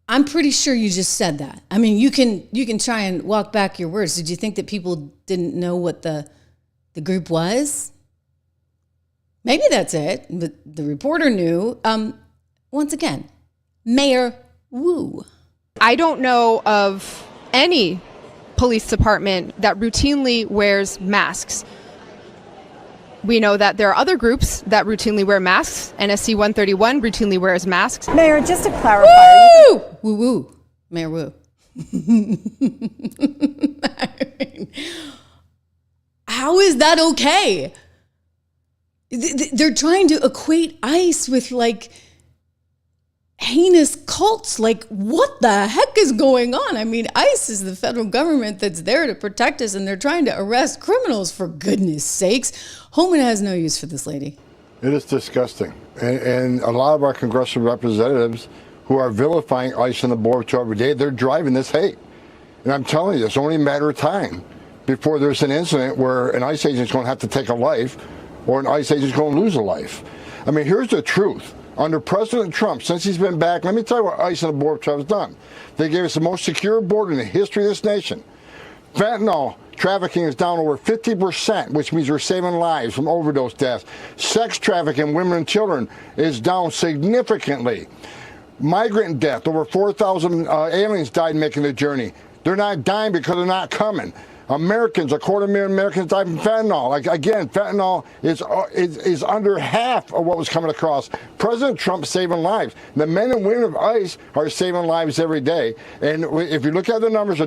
I'm pretty sure you just said that. I mean, you can try and walk back your words. Did you think that people didn't know what the group was? Maybe that's it, but the reporter knew. Once again, Mayor Wu. I don't know of any police department that routinely wears masks. We know that there are other groups that routinely wear masks. NSC 131 routinely wears masks. Mayor, just to clarify. Woo! Woo woo. Mayor Wu. I mean, how is that okay? They're trying to equate ICE with like heinous cults. Like, what the heck is going on? I mean, ICE is the federal government that's there to protect us, and they're trying to arrest criminals, for goodness sakes. Homan has no use for this lady. It is disgusting. And a lot of our congressional representatives who are vilifying ICE and the Border Patrol every day, they're driving this hate. And I'm telling you, it's only a matter of time before there's an incident where an ICE agent is going to have to take a life or an ICE agent is going to lose a life. I mean, here's the truth. Under President Trump, since he's been back, let me tell you what ICE and the Border Patrol has done. They gave us the most secure border in the history of this nation. Fentanyl trafficking is down over 50%, which means we're saving lives from overdose deaths. Sex trafficking, women and children, is down significantly. Migrant death, over 4,000 aliens died making the journey. They're not dying because they're not coming. Americans, 250,000 Americans died from fentanyl. Like, again, fentanyl is under half of what was coming across. President Trump saving lives. The men and women of ICE are saving lives every day. And if you look at the numbers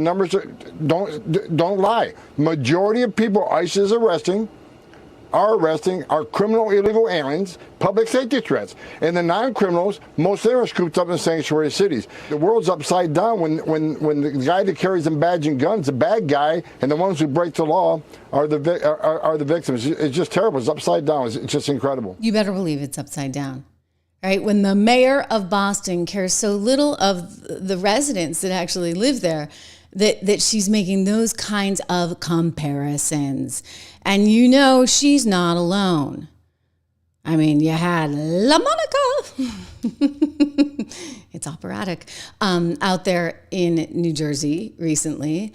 don't lie. Majority of people ICE is arresting are criminal illegal aliens, public safety threats. And the non-criminals, most of them are scooped up in sanctuary cities. The world's upside down when the guy that carries them badge and guns, the bad guy, and the ones who break the law are the victims. It's just terrible. It's upside down. It's just incredible. You better believe it's upside down. Right? When the mayor of Boston cares so little of the residents that actually live there, that she's making those kinds of comparisons. And you know she's not alone. I mean, you had La Monica. It's operatic. Out there in New Jersey recently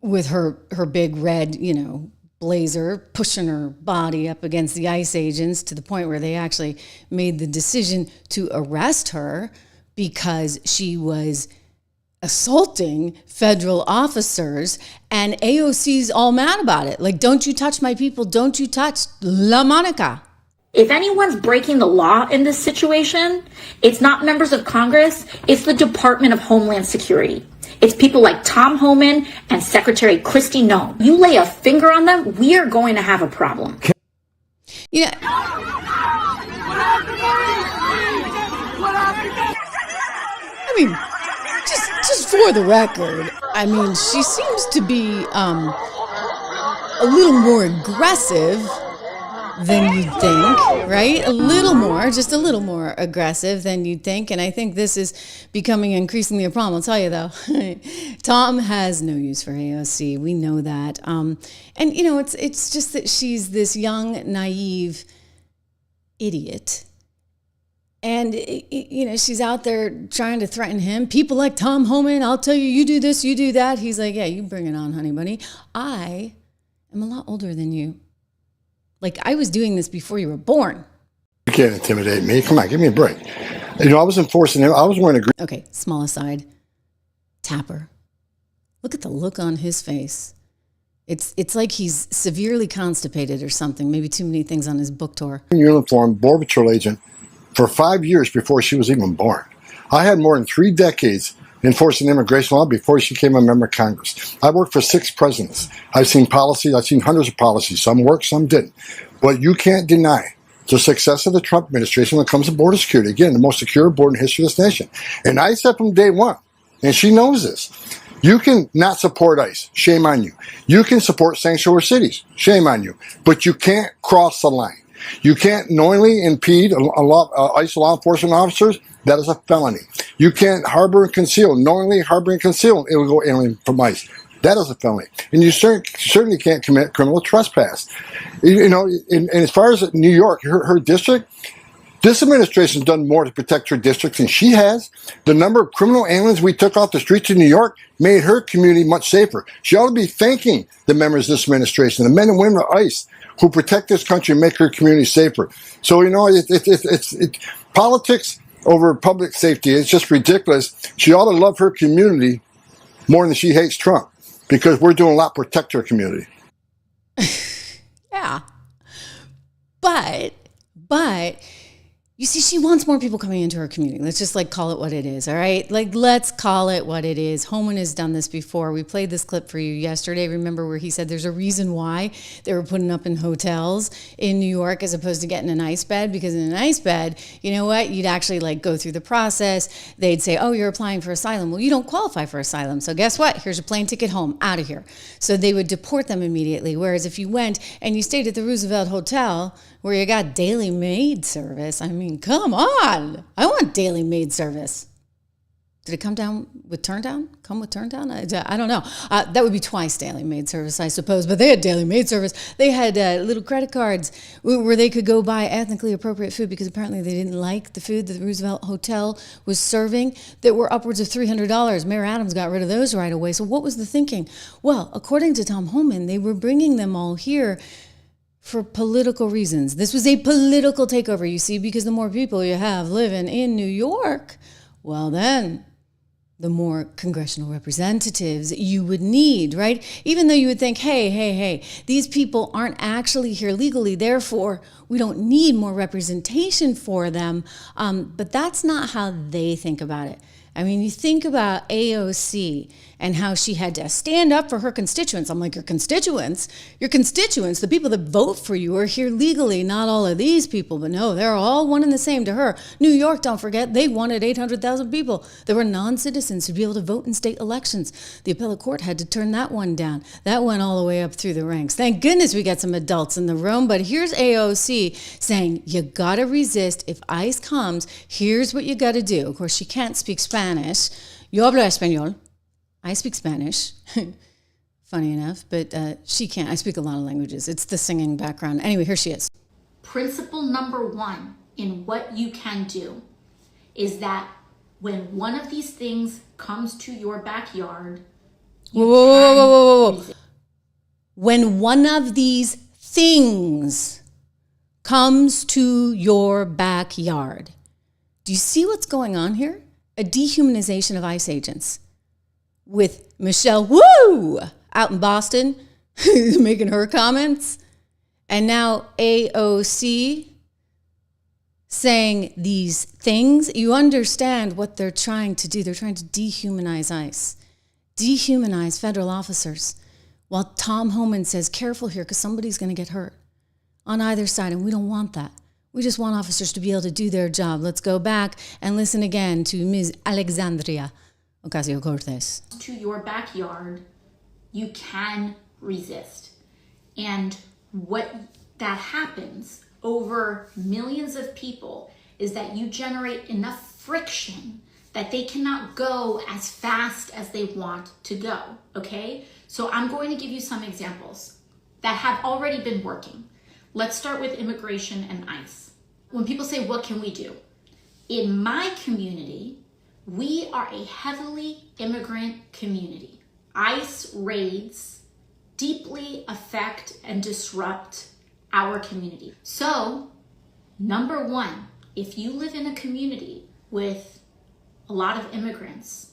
with her big red, blazer, pushing her body up against the ICE agents to the point where they actually made the decision to arrest her because she was assaulting federal officers, and AOC's all mad about it. Like, don't you touch my people, don't you touch La Monica. If anyone's breaking the law in this situation, it's not members of Congress, it's the Department of Homeland Security. It's people like Tom Homan and Secretary Kristi Noem. You lay a finger on them, we are going to have a problem. I mean, just for the record, I mean, she seems to be a little more aggressive than you'd think, right? Just a little more aggressive than you'd think. And I think this is becoming increasingly a problem. I'll tell you though, Tom has no use for AOC. We know that. And it's just that she's this young, naive idiot. And, she's out there trying to threaten him. People like Tom Homan, I'll tell you, you do this, you do that. He's like, yeah, you bring it on, honey bunny. I am a lot older than you. Like, I was doing this before you were born. You can't intimidate me. Come on, give me a break. I was enforcing him. I was wearing a green. Okay, small aside. Tapper. Look at the look on his face. It's like he's severely constipated or something. Maybe too many things on his book tour. Uniform Border Patrol agent for 5 years before she was even born. I had more than 3 decades enforcing immigration law before she became a member of Congress. I worked for 6 presidents. I've seen policies, I've seen hundreds of policies. Some worked, some didn't. But you can't deny the success of the Trump administration when it comes to border security. Again, the most secure border in the history of this nation. And I said from day one, and she knows this, you can not support ICE. Shame on you. You can support sanctuary cities. Shame on you. But you can't cross the line. You can't knowingly impede ICE law enforcement officers. That is a felony. You can't harbor and conceal, knowingly harbor and conceal an illegal alien from ICE. That is a felony. And you certainly can't commit criminal trespass. And as far as New York, her district, this administration has done more to protect her district than she has. The number of criminal aliens we took off the streets of New York made her community much safer. She ought to be thanking the members of this administration, the men and women of ICE, who protect this country and make her community safer. So, it's politics over public safety. It's just ridiculous. She ought to love her community more than she hates Trump, because we're doing a lot to protect her community. Yeah. But, You see, she wants more people coming into her community. Let's just call it what it is, all right? Let's call it what it is. Homan has done this before. We played this clip for you yesterday. Remember where he said there's a reason why they were putting up in hotels in New York as opposed to getting an ice bed, because in an ice bed, you know what? You'd actually go through the process. They'd say, oh, you're applying for asylum. Well, you don't qualify for asylum. So guess what? Here's a plane ticket home, out of here. So they would deport them immediately. Whereas if you went and you stayed at the Roosevelt Hotel where you got daily maid service, I mean, come on. I want daily maid service. Did it come down with turn down? Come with turn down? I don't know. That would be twice daily maid service, I suppose. But they had daily maid service. They had little credit cards where they could go buy ethnically appropriate food because apparently they didn't like the food that the Roosevelt Hotel was serving that were upwards of $300. Mayor Adams got rid of those right away. So what was the thinking? Well, according to Tom Homan, they were bringing them all here for political reasons. This was a political takeover, you see, because the more people you have living in New York, well then, the more congressional representatives you would need, right? Even though you would think, hey, these people aren't actually here legally, therefore we don't need more representation for them. But that's not how they think about it. I mean, you think about AOC and how she had to stand up for her constituents. I'm like, your constituents, the people that vote for you are here legally, not all of these people. But no, they're all one and the same to her. New York, don't forget, they wanted 800,000 people that were non-citizens to be able to vote in state elections. The appellate court had to turn that one down. That went all the way up through the ranks. Thank goodness we got some adults in the room. But here's AOC saying, you gotta resist. If ICE comes, here's what you gotta do. Of course, she can't speak Spanish. Yo hablo español. I speak Spanish. Funny enough, but she can't. I speak a lot of languages. It's the singing background. Anyway, here she is. Principle number one in what you can do is that when one of these things comes to your backyard, whoa. When one of these things comes to your backyard, do you see what's going on here? A dehumanization of ICE agents. With Michelle Wu out in Boston making her comments. And now AOC saying these things. You understand what they're trying to do. They're trying to dehumanize ICE, dehumanize federal officers. While Tom Homan says, careful here because somebody's going to get hurt on either side. And we don't want that. We just want officers to be able to do their job. Let's go back and listen again to Ms. Alexandria Ocasio-Cortez. To your backyard, you can resist. And what that happens over millions of people is that you generate enough friction that they cannot go as fast as they want to go, okay? So I'm going to give you some examples that have already been working. Let's start with immigration and ICE. When people say, what can we do? In my community, we are a heavily immigrant community. ICE raids deeply affect and disrupt our community. So, number one, if you live in a community with a lot of immigrants,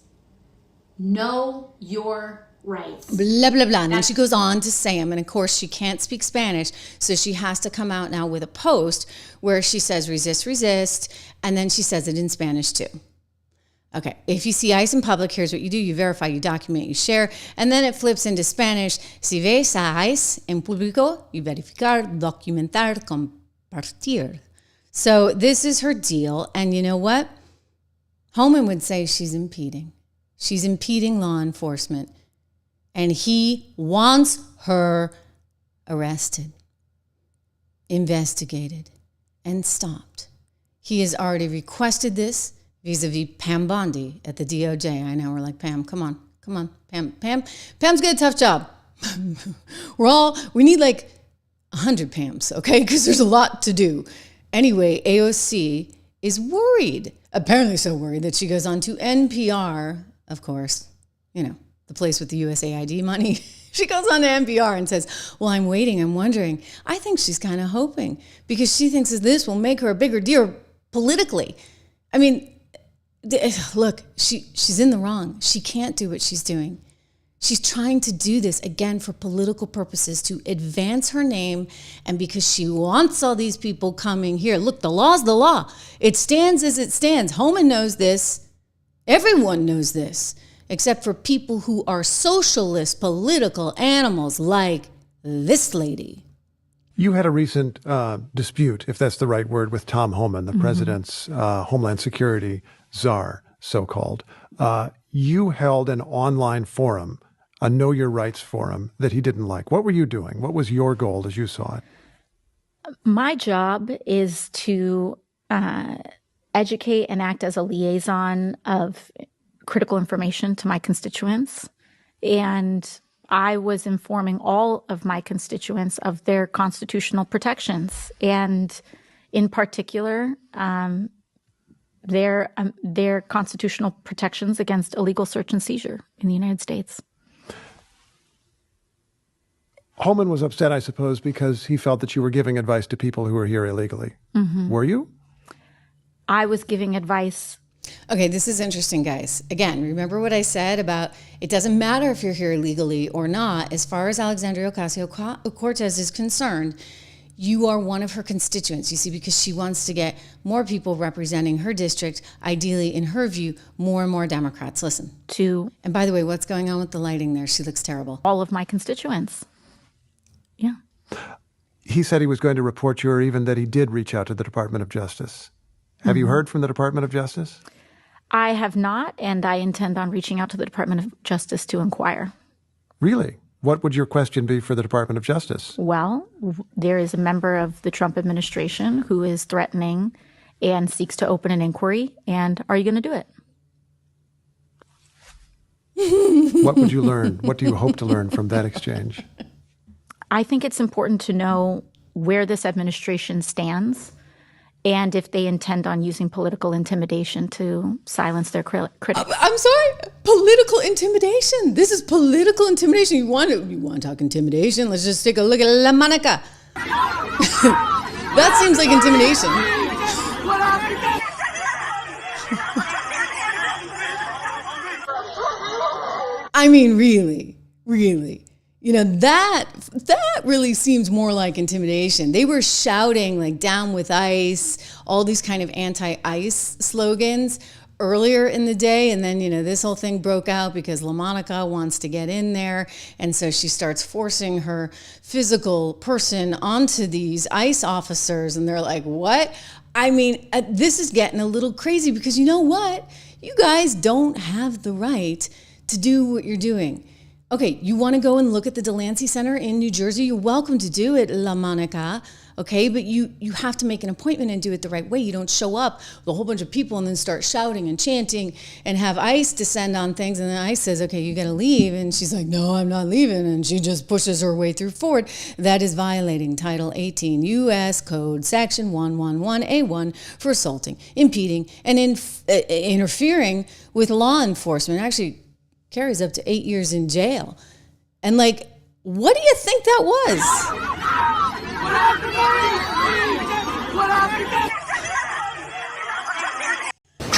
know your rights. Blah, blah, blah. Now she goes on to say them, and of course she can't speak Spanish, so she has to come out now with a post where she says resist, resist, and then she says it in Spanish too. Okay, if you see ICE in public, here's what you do. You verify, you document, you share, and then it flips into Spanish. Si ves a ICE en público, y verificar, documentar, compartir. So this is her deal, and you know what? Homan would say she's impeding. She's impeding law enforcement, and he wants her arrested, investigated, and stopped. He has already requested this vis-a-vis Pam Bondi at the DOJ. I know, we're like, Pam, come on, Pam. Pam's got a tough job. We need like 100 Pams, okay? Because there's a lot to do. Anyway, AOC is worried, apparently so worried that she goes on to NPR, of course, you know, the place with the USAID money. She goes on to NPR and says, well, I'm waiting, I'm wondering. I think she's kind of hoping because she thinks that this will make her a bigger deal politically. I mean, look, she's in the wrong. She can't do what she's doing. She's trying to do this, again, for political purposes, to advance her name, and because she wants all these people coming here. Look, the law's the law. It stands as it stands. Homan knows this. Everyone knows this, except for people who are socialist political animals like this lady. You had a recent dispute, if that's the right word, with Tom Homan, the president's Homeland Security czar, so-called. You held an online forum, a Know Your Rights forum, that he didn't like. What were you doing? What was your goal as you saw it? My job is to educate and act as a liaison of critical information to my constituents. And I was informing all of my constituents of their constitutional protections, and in particular, their constitutional protections against illegal search and seizure in the United States. Homan was upset, I suppose, because he felt that you were giving advice to people who were here illegally. Mm-hmm. Were you? I was giving advice. Okay, this is interesting, guys. Again, remember what I said about it doesn't matter if you're here illegally or not. As far as Alexandria Ocasio-Cortez is concerned, you are one of her constituents, you see, because she wants to get more people representing her district, ideally, in her view, more and more Democrats. Listen. And by the way, what's going on with the lighting there? She looks terrible. All of my constituents. Yeah. He said he was going to report you, or even that he did reach out to the Department of Justice. Have you heard from the Department of Justice? I have not, and I intend on reaching out to the Department of Justice to inquire. Really? What would your question be for the Department of Justice? Well, there is a member of the Trump administration who is threatening and seeks to open an inquiry, and are you going to do it? What would you learn? What do you hope to learn from that exchange? I think it's important to know where this administration stands and if they intend on using political intimidation to silence their critics. I'm sorry? Political intimidation? This is political intimidation. You want to talk intimidation? Let's just take a look at La Monica. That seems like intimidation. I mean, really. You know, that really seems more like intimidation. They were shouting like down with ICE, all these kind of anti-ICE slogans earlier in the day. And then, you know, this whole thing broke out because LaMonica wants to get in there. And so she starts forcing her physical person onto these ICE officers. And they're like, what? I mean, this is getting a little crazy because you know what? You guys don't have the right to do what you're doing. Okay, you want to go and look at the Delancey Center in New Jersey? You're welcome to do it, La Monica, okay? But you have to make an appointment and do it the right way. You don't show up with a whole bunch of people and then start shouting and chanting and have ICE descend on things. And then ICE says, okay, you got to leave. And she's like, no, I'm not leaving. And she just pushes her way through forward. That is violating Title 18 U.S. Code Section 111A1 for assaulting, impeding, and interfering with law enforcement. Actually, carries up to 8 years in jail. And like, what do you think that was?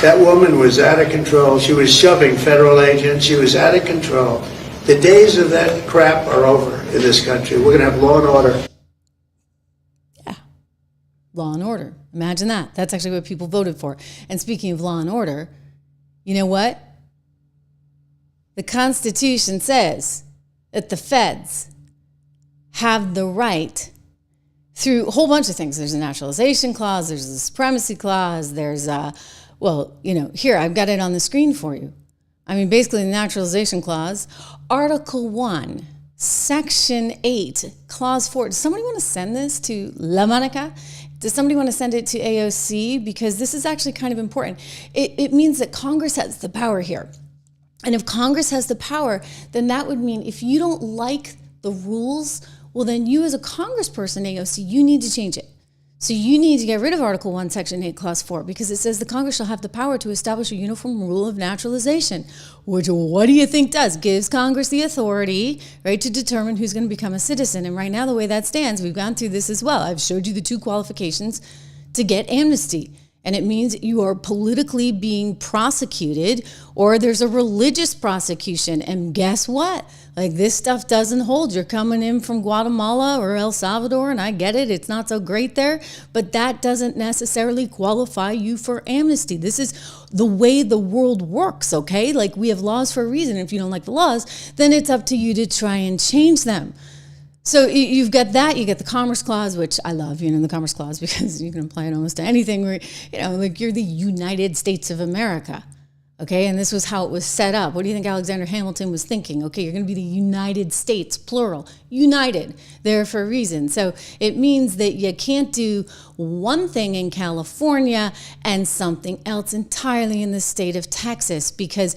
That woman was out of control. She was shoving federal agents. She was out of control. The days of that crap are over in this country. We're going to have law and order. Yeah. Law and order. Imagine that. That's actually what people voted for. And speaking of law and order, you know what? The Constitution says that the feds have the right through a whole bunch of things. There's a naturalization clause, there's a supremacy clause, there's here, I've got it on the screen for you. I mean, basically the naturalization clause, Article 1, Section 8, Clause 4. Does somebody want to send this to La Monica? Does somebody want to send it to AOC? Because this is actually kind of important. It means that Congress has the power here. And if Congress has the power, then that would mean if you don't like the rules, well, then you as a congressperson, AOC, you need to change it. So you need to get rid of Article 1, Section 8, Clause 4, because it says the Congress shall have the power to establish a uniform rule of naturalization, which what do you think does? Gives Congress the authority, right, to determine who's going to become a citizen. And right now, the way that stands, we've gone through this as well. I've showed you the two qualifications to get amnesty. And it means you are politically being prosecuted, or there's a religious prosecution. And guess what? Like, this stuff doesn't hold. You're coming in from Guatemala or El Salvador, and I get it. It's not so great there, but that doesn't necessarily qualify you for amnesty. This is the way the world works, okay? Like, we have laws for a reason. If you don't like the laws, then it's up to you to try and change them. So you've got that, you get the Commerce Clause, which I love, the Commerce Clause, because you can apply it almost to anything where, like, you're the United States of America, okay? And this was how it was set up. What do you think Alexander Hamilton was thinking? Okay, you're going to be the United States, plural, united, there for a reason. So it means that you can't do one thing in California and something else entirely in the state of Texas, because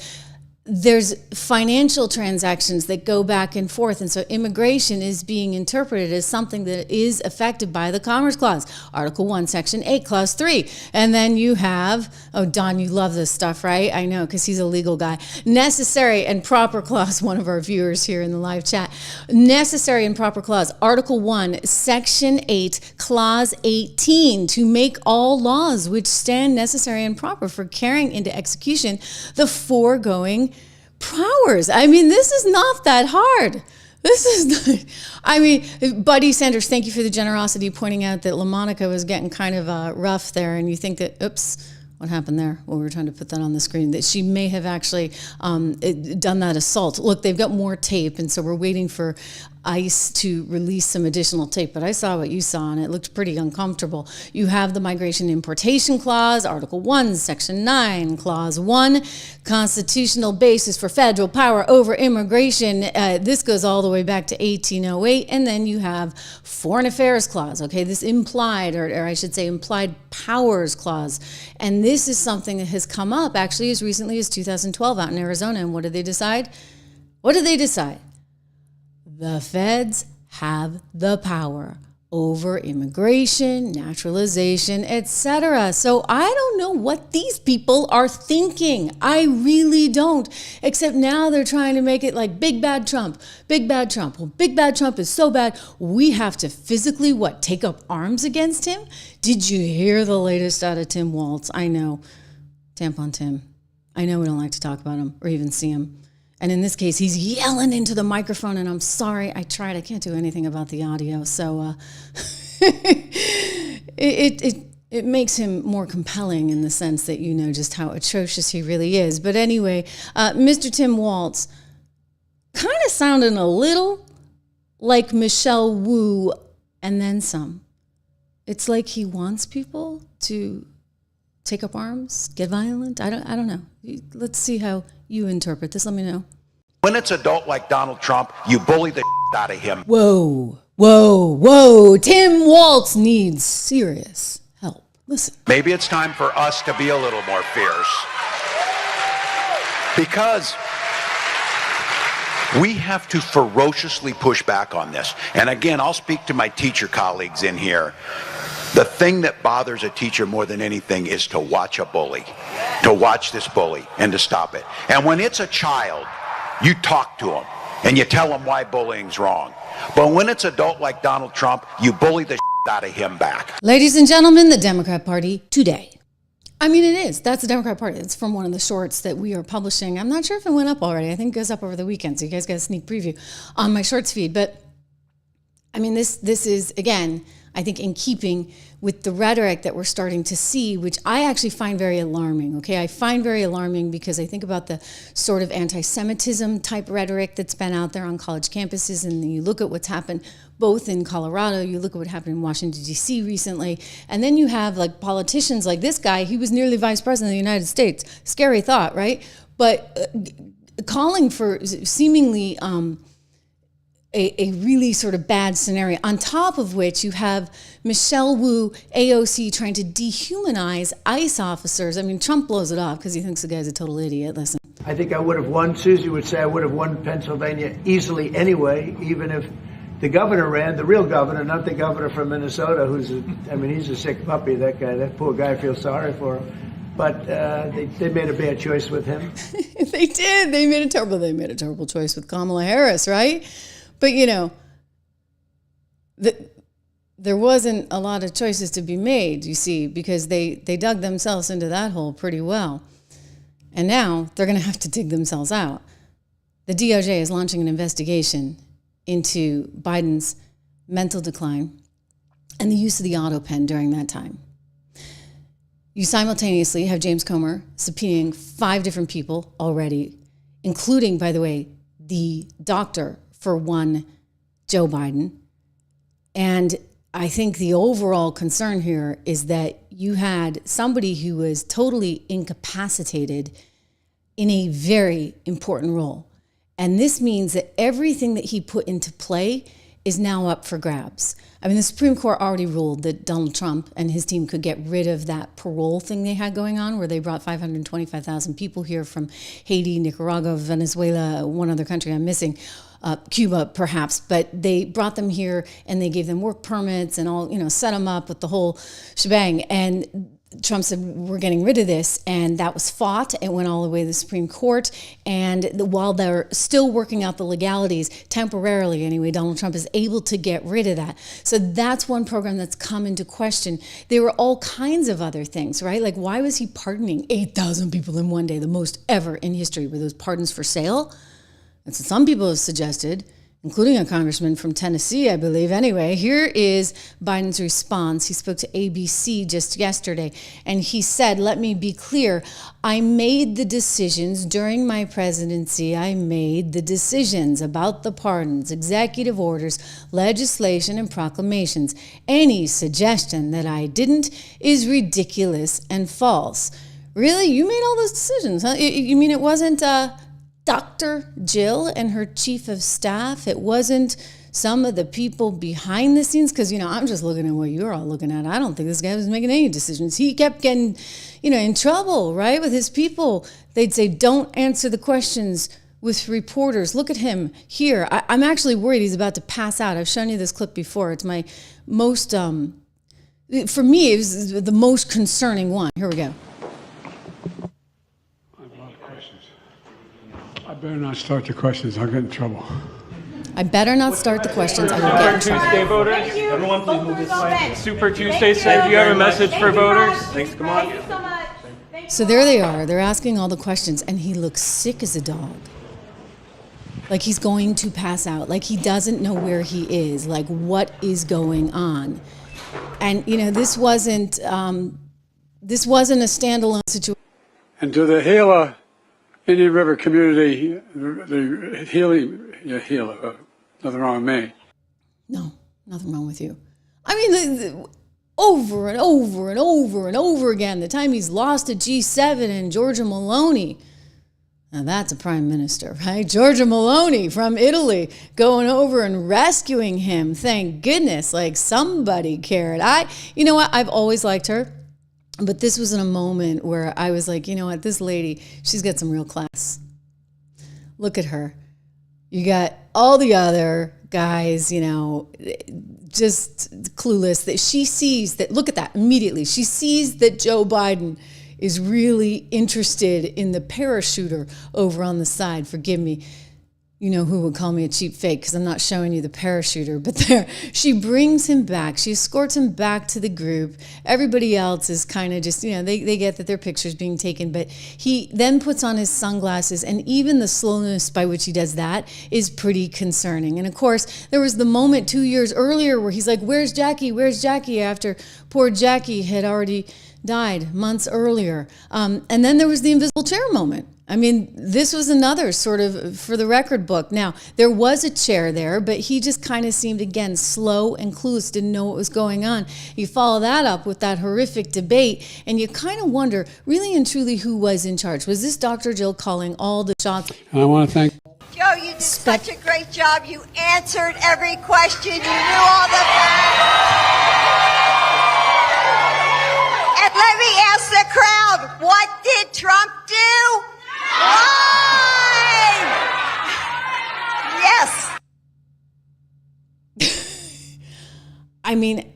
there's financial transactions that go back and forth. And so immigration is being interpreted as something that is affected by the Commerce Clause, Article 1, Section 8, Clause 3. And then you have, oh, Don, you love this stuff, right? I know, because he's a legal guy. Necessary and proper clause, one of our viewers here in the live chat. Necessary and proper clause, Article 1, Section 8, Clause 18, to make all laws which stand necessary and proper for carrying into execution the foregoing powers. I mean, this is not that hard. This is not, I mean, Buddy Sanders, thank you for the generosity pointing out that LaMonica was getting kind of rough there, and you think that, oops, what happened there? Well, we were trying to put that on the screen, that she may have actually done that assault. Look, they've got more tape, and so we're waiting for ICE to release some additional tape, but I saw what you saw, and it looked pretty uncomfortable. You have the Migration Importation Clause, Article 1, Section 9, Clause 1, constitutional basis for federal power over immigration. This goes all the way back to 1808, and then you have Foreign Affairs Clause, okay, this implied, or I should say implied powers clause, and this is something that has come up actually as recently as 2012 out in Arizona, and what did they decide? What did they decide? The feds have the power over immigration, naturalization, etc. So I don't know what these people are thinking. I really don't. Except now they're trying to make it like big bad Trump, big bad Trump. Well, big bad Trump is so bad, we have to physically, take up arms against him? Did you hear the latest out of Tim Walz? I know. Tampon Tim. I know we don't like to talk about him or even see him. And in this case, he's yelling into the microphone, and I'm sorry, I tried. I can't do anything about the audio. So it makes him more compelling in the sense that you know just how atrocious he really is. But anyway, Mr. Tim Walz kind of sounding a little like Michelle Wu and then some. It's like he wants people to take up arms, get violent. I don't know. Let's see how you interpret this. Let me know. When it's adult like Donald Trump, you bully the out of him. Whoa, whoa, whoa. Tim Walz needs serious help. Listen. Maybe it's time for us to be a little more fierce. Because we have to ferociously push back on this. And again, I'll speak to my teacher colleagues in here. The thing that bothers a teacher more than anything is to watch a bully, to watch this bully and to stop it. And when it's a child, you talk to them and you tell them why bullying's wrong. But when it's adult like Donald Trump, you bully the out of him back. Ladies and gentlemen, the Democrat Party today. I mean, it is. That's the Democrat Party. It's from one of the shorts that we are publishing. I'm not sure if it went up already. I think it goes up over the weekend, so you guys got a sneak preview on my shorts feed. But I mean, this is, again, I think in keeping with the rhetoric that we're starting to see, which I actually find very alarming, okay? I find very alarming because I think about the sort of anti-Semitism type rhetoric that's been out there on college campuses, and then you look at what's happened both in Colorado, you look at what happened in Washington, D.C. recently, and then you have like politicians like this guy, he was nearly vice president of the United States. Scary thought, right? But calling for seemingly a really sort of bad scenario, on top of which you have Michelle Wu, AOC, trying to dehumanize ICE officers. I mean, Trump blows it off because he thinks the guy's a total idiot. Listen. I think I would have won. Susie would say I would have won Pennsylvania easily anyway, even if the governor ran, the real governor, not the governor from Minnesota, he's a sick puppy, that guy. That poor guy, I feel sorry for him. But they made a bad choice with him. They did. They made a terrible choice with Kamala Harris, right? But, you know, there wasn't a lot of choices to be made, you see, because they dug themselves into that hole pretty well. And now they're going to have to dig themselves out. The DOJ is launching an investigation into Biden's mental decline and the use of the Autopen during that time. You simultaneously have James Comer subpoenaing 5 different people already, including, by the way, the doctor for one Joe Biden. And I think the overall concern here is that you had somebody who was totally incapacitated in a very important role. And this means that everything that he put into play is now up for grabs. I mean, the Supreme Court already ruled that Donald Trump and his team could get rid of that parole thing they had going on, where they brought 525,000 people here from Haiti, Nicaragua, Venezuela, one other country I'm missing, Cuba perhaps, but they brought them here and they gave them work permits and all, set them up with the whole shebang. And Trump said, we're getting rid of this. And that was fought. It went all the way to the Supreme Court. And while they're still working out the legalities, temporarily anyway, Donald Trump is able to get rid of that. So that's one program that's come into question. There were all kinds of other things, right? Like, why was he pardoning 8,000 people in one day, the most ever in history? Were those pardons for sale? That's what some people have suggested, including a congressman from Tennessee, I believe. Anyway, here is Biden's response. He spoke to ABC just yesterday, and he said, let me be clear, I made the decisions during my presidency. I made the decisions about the pardons, executive orders, legislation, and proclamations. Any suggestion that I didn't is ridiculous and false. Really? You made all those decisions, huh? You mean it wasn't Dr. Jill and her chief of staff? It wasn't some of the people behind the scenes? Because, I'm just looking at what you're all looking at. I don't think this guy was making any decisions. He kept getting, in trouble, right, with his people. They'd say, don't answer the questions with reporters. Look at him here. I'm actually worried he's about to pass out. I've shown you this clip before. It's my most, for me, it was the most concerning one. Here we go. I better not start the questions. I'll get in trouble. I better not start the questions. I will get in trouble. Tuesday voters. Everyone, please move this way. Super Tuesday, sir. Do you have a message for voters? Thanks. Come on. Thank you so much. So there they are. They're asking all the questions, and he looks sick as a dog. Like he's going to pass out. Like he doesn't know where he is. Like what is going on? And this wasn't a standalone situation. And to the Gila Indian River community, the healing, nothing wrong with me. No, nothing wrong with you. I mean, over and over and over and over again, the time he's lost at G7 and Giorgia Meloni. Now that's a prime minister, right? Giorgia Meloni from Italy going over and rescuing him. Thank goodness, like somebody cared. You know what? I've always liked her. But this was in a moment where I was like, you know what, this lady, she's got some real class. Look at her. You got all the other guys, just clueless, that she sees that, look at that immediately. She sees that Joe Biden is really interested in the parachuter over on the side. Forgive me. You know who would call me a cheap fake because I'm not showing you the parachuter. But there, she brings him back. She escorts him back to the group. Everybody else is kind of just, they get that their picture's being taken. But he then puts on his sunglasses. And even the slowness by which he does that is pretty concerning. And of course, there was the moment 2 years earlier where he's like, where's Jackie? Where's Jackie? After poor Jackie had already died months earlier. And then there was the invisible chair moment. I mean, this was another sort of for the record book. Now, there was a chair there, but he just kind of seemed, again, slow and clueless, didn't know what was going on. You follow that up with that horrific debate, and you kind of wonder, really and truly, who was in charge? Was this Dr. Jill calling all the shots? And I want to thank Joe, you did such a great job. You answered every question. You knew all the facts. And let me ask the crowd, what did Trump do? Lie! Yes. I mean,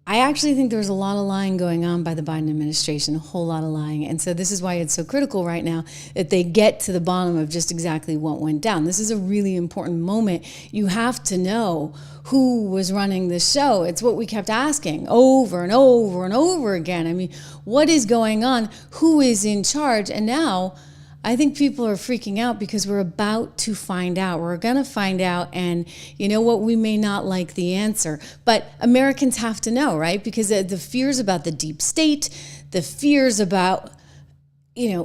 I actually think there's a lot of lying going on by the Biden administration, a whole lot of lying. And so this is why it's so critical right now that they get to the bottom of just exactly what went down. This is a really important moment. You have to know who was running the show. It's what we kept asking over and over and over again. I mean, what is going on? Who is in charge? And now I think people are freaking out because we're about to find out. We're going to find out, and you know what? We may not like the answer, but Americans have to know, right? Because the fears about the deep state, the fears about, you know,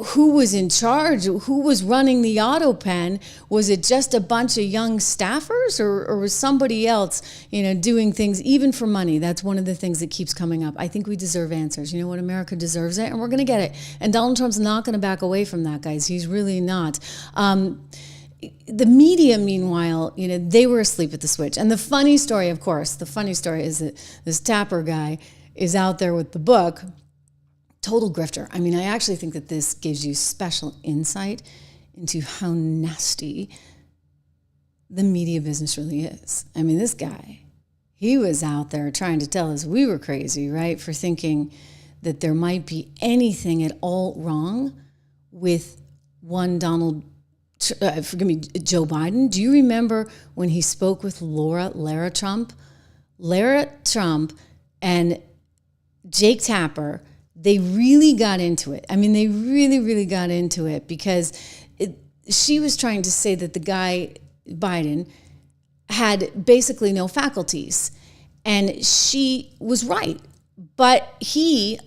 who was in charge, who was running the Autopen. Was it just a bunch of young staffers, or was somebody else, you know, doing things even for money? That's one of the things that keeps coming up. I think we deserve answers. You know what? America deserves it, and we're going to get it. And Donald Trump's not going to back away from that, guys. He's really not. The media, meanwhile, you know, they were asleep at the switch. And the funny story, of course, is that this Tapper guy is out there with the book. Total grifter. I mean, I actually think that this gives you special insight into how nasty the media business really is. I mean, this guy, he was out there trying to tell us we were crazy, right? For thinking that there might be anything at all wrong with one Joe Biden. Do you remember when he spoke with Lara Trump? Lara Trump and Jake Tapper, they really got into it. I mean, they really, really got into it because she was trying to say that the guy, Biden, had basically no faculties. And she was right. But he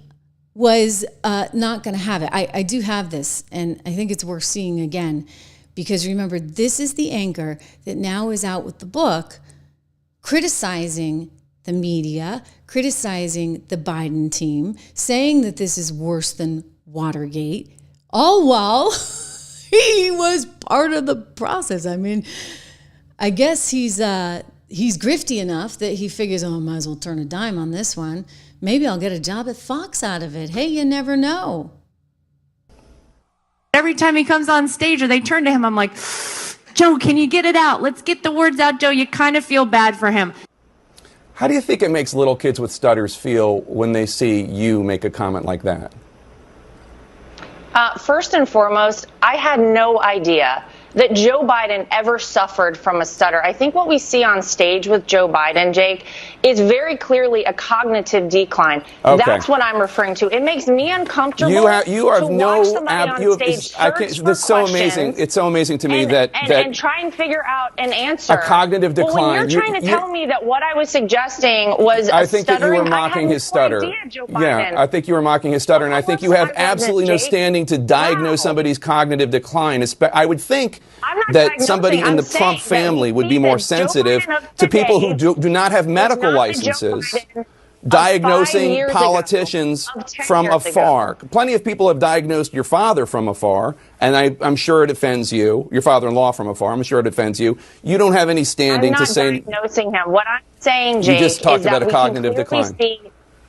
was not going to have it. I do have this, and I think it's worth seeing again. Because remember, this is the anchor that now is out with the book criticizing the media, criticizing the Biden team, saying that this is worse than Watergate, all while he was part of the process. I mean, I guess he's grifty enough that he figures, I might as well turn a dime on this one. Maybe I'll get a job at Fox out of it. Hey, you never know. Every time he comes on stage or they turn to him, I'm like, Joe, can you get it out? Let's get the words out, Joe. You kind of feel bad for him. How do you think it makes little kids with stutters feel when they see you make a comment like that? First and foremost, I had no idea that Joe Biden ever suffered from a stutter. I think what we see on stage with Joe Biden, Jake, is very clearly a cognitive decline. Okay. That's what I'm referring to. It makes me uncomfortable to watch somebody on stage search for That's so amazing. It's so amazing to me that try and figure out an answer. A cognitive decline. Well, when you're trying to tell me that what I was suggesting was I think that you were mocking his stutter. Yeah, I think you were mocking his stutter, and I think you have absolutely no standing to diagnose somebody's cognitive decline. I would think that somebody in the Trump family would be more sensitive to people who do not have medical licenses diagnosing politicians from afar. Plenty of people have diagnosed your father from afar, and I'm sure it offends you. Your father-in-law from afar. I'm sure it offends you. You don't have any standing to say. I'm not diagnosing him. What I'm saying, Jake, you just talked is about that a cognitive decline.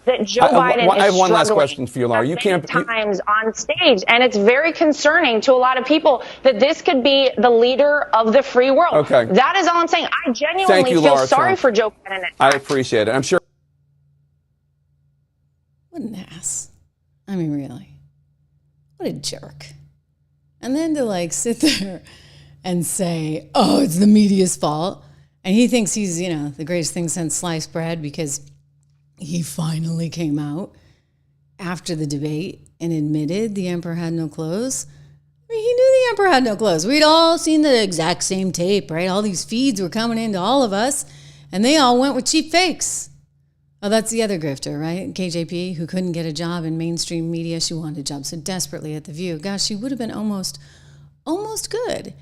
That Joe Biden I have one last question for you, Laura. You can't times on stage, and it's very concerning to a lot of people that this could be the leader of the free world. Okay, that is all I'm saying. I genuinely feel sorry for Joe Biden. I appreciate it. I'm sure. What an ass! I mean, really, what a jerk! And then to sit there and say, "Oh, it's the media's fault," and he thinks he's the greatest thing since sliced bread because he finally came out after the debate and admitted the emperor had no clothes. I mean, he knew the emperor had no clothes. We'd all seen the exact same tape, right? All these feeds were coming into all of us, and they all went with cheap fakes. Oh, that's the other grifter, right? KJP, who couldn't get a job in mainstream media. She wanted a job so desperately at The View. Gosh, she would have been almost good.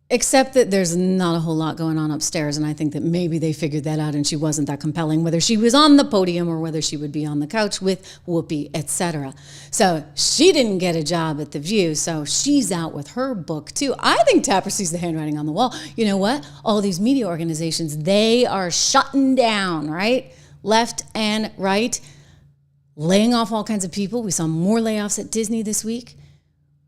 Except that there's not a whole lot going on upstairs, and I think that maybe they figured that out and she wasn't that compelling, whether she was on the podium or whether she would be on the couch with Whoopi, etc. So she didn't get a job at The View, so she's out with her book too. I think Tapper sees the handwriting on the wall. You know what? All these media organizations, they are shutting down, right? Left and right, laying off all kinds of people. We saw more layoffs at Disney this week.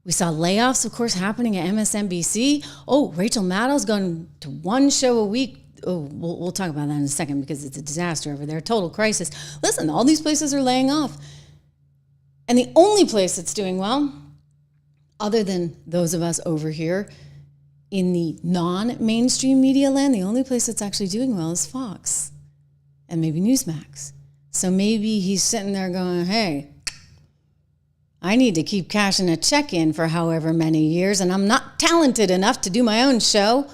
We saw layoffs, of course, happening at MSNBC. Oh, Rachel Maddow's going to one show a week we'll talk about that in a second because it's a disaster over there, total crisis. Listen, all these places are laying off. And the only place that's doing well, other than those of us over here in the non-mainstream media land, the only place that's actually doing well is Fox and maybe Newsmax. So maybe he's sitting there going, hey, I need to keep cashing a check in for however many years, and I'm not talented enough to do my own show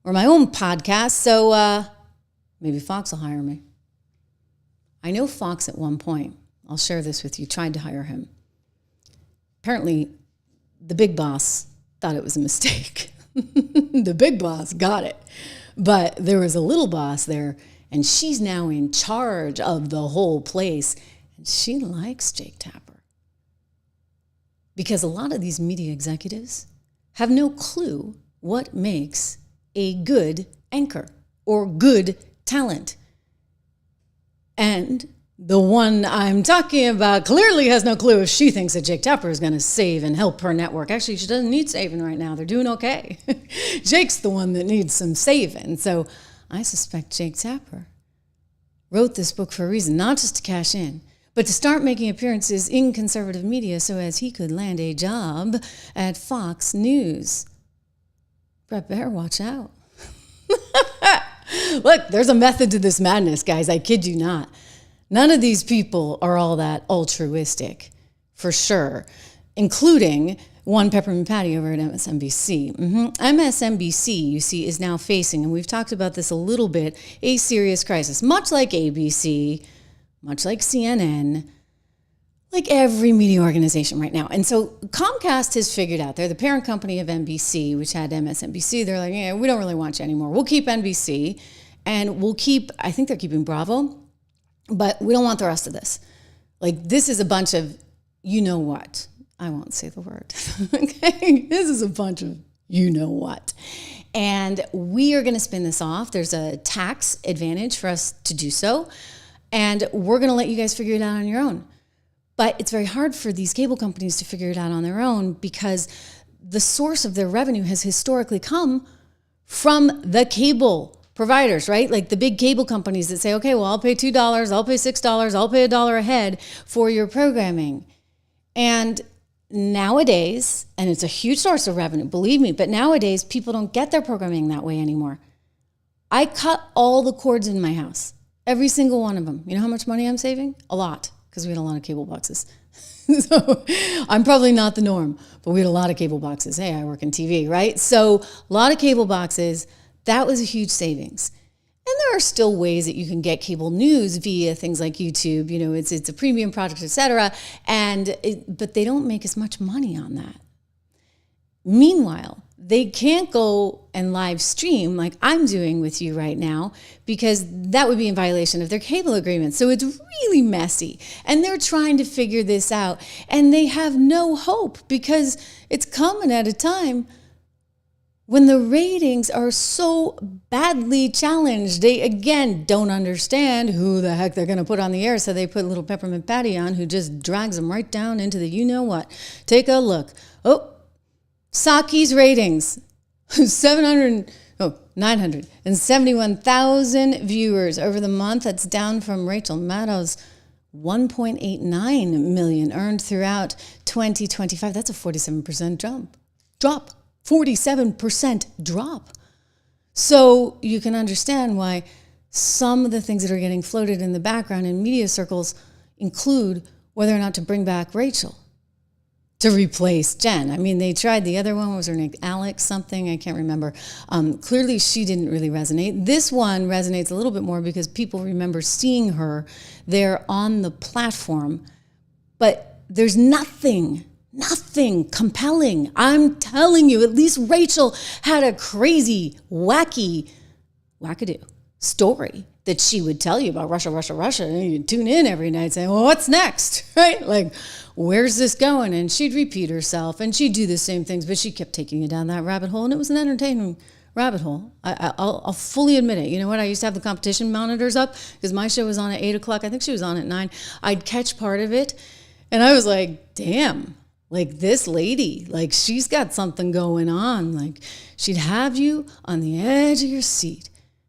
or my own podcast, so maybe Fox will hire me. I know Fox at one point, I'll share this with you, tried to hire him. Apparently, the big boss thought it was a mistake. The big boss got it. But there was a little boss there, and she's now in charge of the whole place, and she likes Jake Tapper. Because a lot of these media executives have no clue what makes a good anchor or good talent. And the one I'm talking about clearly has no clue if she thinks that Jake Tapper is going to save and help her network. Actually, she doesn't need saving right now. They're doing okay. Jake's the one that needs some saving. So I suspect Jake Tapper wrote this book for a reason, not just to cash in, but to start making appearances in conservative media so as he could land a job at Fox News. Brett Baer, watch out. Look, there's a method to this madness, guys. I kid you not. None of these people are all that altruistic, for sure, including one Peppermint Patty over at MSNBC. MSNBC, you see, is now facing, and we've talked about this a little bit, a serious crisis, much like ABC, much like CNN, like every media organization right now. And so Comcast has figured out, they're the parent company of NBC, which had MSNBC. They're like, yeah, we don't really want you anymore. We'll keep NBC, and we'll keep, I think they're keeping Bravo, but we don't want the rest of this. Like, this is a bunch of, you know what? I won't say the word. Okay? This is a bunch of you know what. And we are going to spin this off. There's a tax advantage for us to do so. And we're going to let you guys figure it out on your own. But it's very hard for these cable companies to figure it out on their own because the source of their revenue has historically come from the cable providers, right? Like the big cable companies that say, okay, well, I'll pay $2, I'll pay $6, I'll pay $1 a head for your programming. And nowadays, and it's a huge source of revenue, believe me, but nowadays people don't get their programming that way anymore. I cut all the cords in my house. Every single one of them. You know how much money I'm saving? A lot, because we had a lot of cable boxes. So I'm probably not the norm, but we had a lot of cable boxes. Hey, I work in TV, right? So a lot of cable boxes. That was a huge savings. And there are still ways that you can get cable news via things like YouTube. You know, it's a premium product, et cetera. But they don't make as much money on that. Meanwhile, they can't go and live stream like I'm doing with you right now because that would be in violation of their cable agreement. So it's really messy. And they're trying to figure this out. And they have no hope because it's coming at a time when the ratings are so badly challenged. They, again, don't understand who the heck they're going to put on the air. So they put little Peppermint Patty on who just drags them right down into the you-know-what. Take a look. Oh, Psaki's ratings, 971,000 viewers over the month. That's down from Rachel Maddow's 1.89 million earned throughout 2025. That's a 47% drop. 47% drop. So you can understand why some of the things that are getting floated in the background in media circles include whether or not to bring back Rachel to replace Jen. I mean, they tried the other one. What was her name? Alex something? I can't remember. Clearly, she didn't really resonate. This one resonates a little bit more because people remember seeing her there on the platform. But there's nothing compelling. I'm telling you, at least Rachel had a crazy, wackadoo story that she would tell you about Russia. And you'd tune in every night saying, well, what's next, right? Like, where's this going? And she'd repeat herself and she'd do the same things, but she kept taking you down that rabbit hole. And it was an entertaining rabbit hole. I'll fully admit it. You know what? I used to have the competition monitors up because my show was on at 8 o'clock. I think she was on at 9. I'd catch part of it. And I was like, damn, like this lady, like she's got something going on. Like she'd have you on the edge of your seat.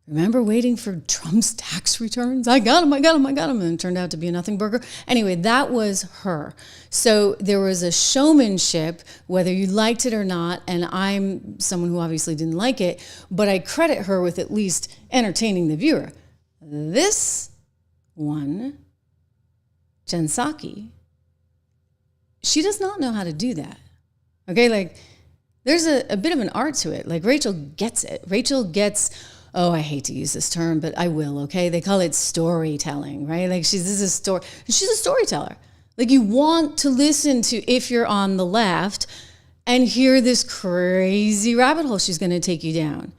Remember waiting for Trump's tax returns? I got him. And it turned out to be a nothing burger. Anyway, that was her. So there was a showmanship, whether you liked it or not. And I'm someone who obviously didn't like it, but I credit her with at least entertaining the viewer. This one, Jen Psaki, she does not know how to do that. Okay, like there's a bit of an art to it. Like Rachel gets it. Rachel gets, oh, I hate to use this term, but I will, okay? They call it storytelling, right? Like she's a storyteller. Like you want to listen to, if you're on the left, and hear this crazy rabbit hole she's going to take you down.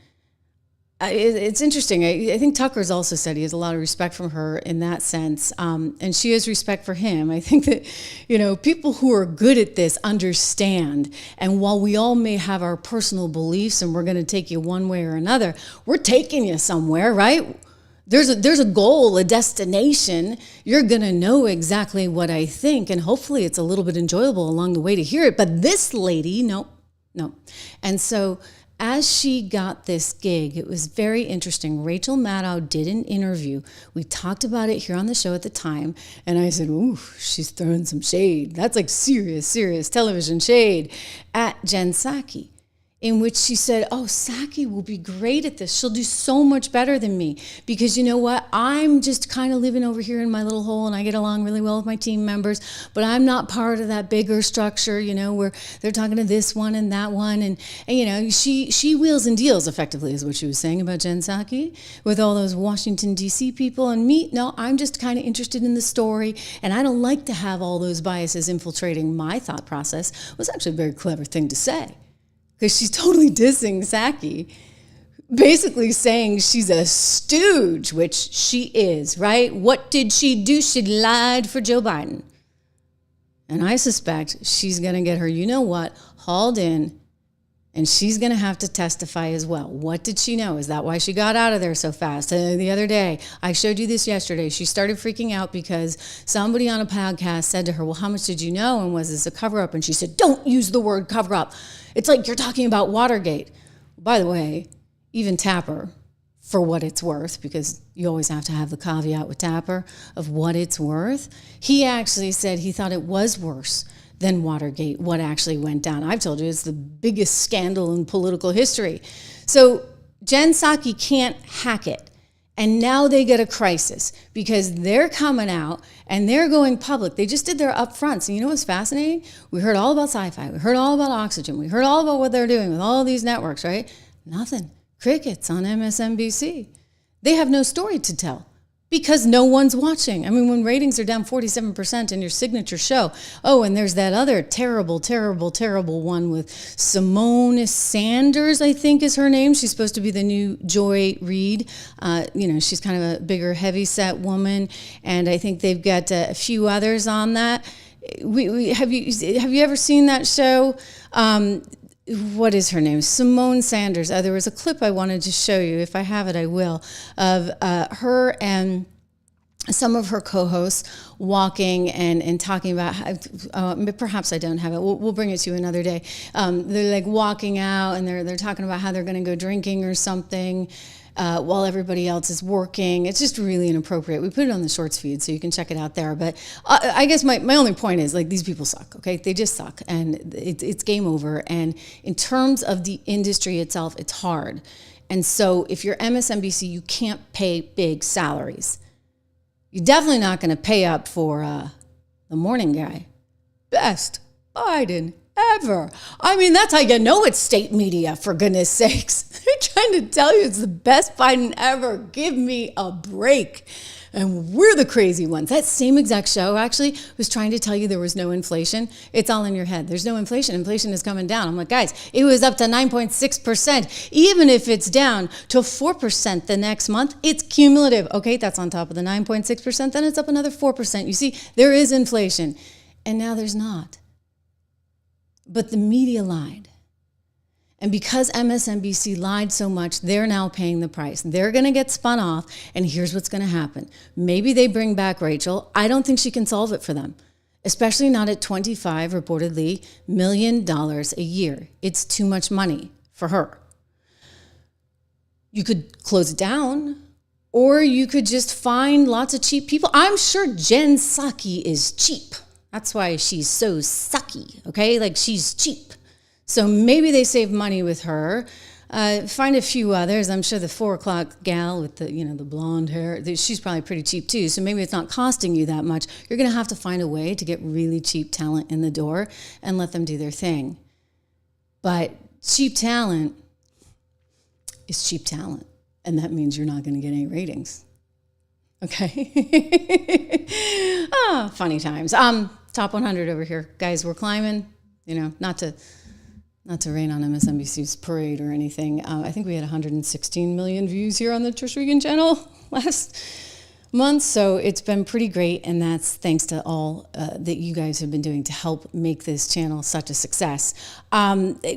It's interesting. I think Tucker's also said he has a lot of respect from her in that sense. And she has respect for him. I think that, people who are good at this understand. And while we all may have our personal beliefs and we're going to take you one way or another, we're taking you somewhere, right? There's a goal, a destination. You're going to know exactly what I think. And hopefully it's a little bit enjoyable along the way to hear it. But this lady, no. And so as she got this gig, it was very interesting. Rachel Maddow did an interview. We talked about it here on the show at the time. And I said, ooh, she's throwing some shade. That's like serious television shade at Jen Psaki, in which she said, oh, Psaki will be great at this. She'll do so much better than me because you know what? I'm just kind of living over here in my little hole and I get along really well with my team members, but I'm not part of that bigger structure, where they're talking to this one and that one. And she wheels and deals effectively is what she was saying about Jen Psaki with all those Washington, D.C. people. And me, no, I'm just kind of interested in the story. And I don't like to have all those biases infiltrating my thought process. It was actually a very clever thing to say. Because she's totally dissing Psaki, basically saying she's a stooge, which she is, right? What did she do? She lied for Joe Biden. And I suspect she's going to get her, hauled in, and she's going to have to testify as well. What did she know? Is that why she got out of there so fast? The other day, I showed you this yesterday. She started freaking out because somebody on a podcast said to her, well, how much did you know? And was this a cover-up? And she said, don't use the word cover-up. It's like you're talking about Watergate. By the way, even Tapper, for what it's worth, because you always have to have the caveat with Tapper of what it's worth, he actually said he thought it was worse than Watergate, what actually went down. I've told you it's the biggest scandal in political history. So Jen Psaki can't hack it. And now they get a crisis because they're coming out and they're going public. They just did their upfronts. And you know what's fascinating? We heard all about sci-fi. We heard all about Oxygen. We heard all about what they're doing with all these networks, right? Nothing. Crickets on MSNBC. They have no story to tell because no one's watching. I mean, when ratings are down 47% in your signature show, oh, and there's that other terrible one with Simone Sanders, I think is her name. She's supposed to be the new Joy Reid. She's kind of a bigger, heavy-set woman, and I think they've got a few others on that. Have you ever seen that show? What is her name? Simone Sanders. There was a clip I wanted to show you. If I have it, I will, of her and some of her co-hosts walking and talking about how, perhaps I don't have it. We'll bring it to you another day. They're like walking out and they're talking about how they're going to go drinking or something while everybody else is working. It's just really inappropriate. We put it on the shorts feed so you can check it out there. But I guess my only point is, like, these people suck, okay? They just suck, and it's game over. And in terms of the industry itself, it's hard. And so if you're MSNBC, you can't pay big salaries. You're definitely not going to pay up for the morning guy. Best Biden ever. I mean, that's how you know it's state media, for goodness sakes. They're trying to tell you it's the best Biden ever. Give me a break. And we're the crazy ones. That same exact show actually was trying to tell you there was no inflation. It's all in your head. There's no inflation. Inflation is coming down. I'm like, guys, it was up to 9.6%. Even if it's down to 4% the next month, it's cumulative. Okay, that's on top of the 9.6%. Then it's up another 4%. You see, there is inflation. And now there's not. But the media lied. And because MSNBC lied so much, they're now paying the price. They're going to get spun off, and here's what's going to happen. Maybe they bring back Rachel. I don't think she can solve it for them, especially not at $25, reportedly, $million a year. It's too much money for her. You could close it down, or you could just find lots of cheap people. I'm sure Jen Psaki is cheap. That's why she's so sucky, okay? Like, she's cheap. So maybe they save money with her. Find a few others. I'm sure the 4 o'clock gal with the, the blonde hair, she's probably pretty cheap too. So maybe it's not costing you that much. You're going to have to find a way to get really cheap talent in the door and let them do their thing. But cheap talent is cheap talent. And that means you're not going to get any ratings. Okay? Funny times. Top 100 over here. Guys, we're climbing. Not to rain on MSNBC's parade or anything. I think we had 116 million views here on the Trish Regan channel last month. So it's been pretty great. And that's thanks to all that you guys have been doing to help make this channel such a success. Another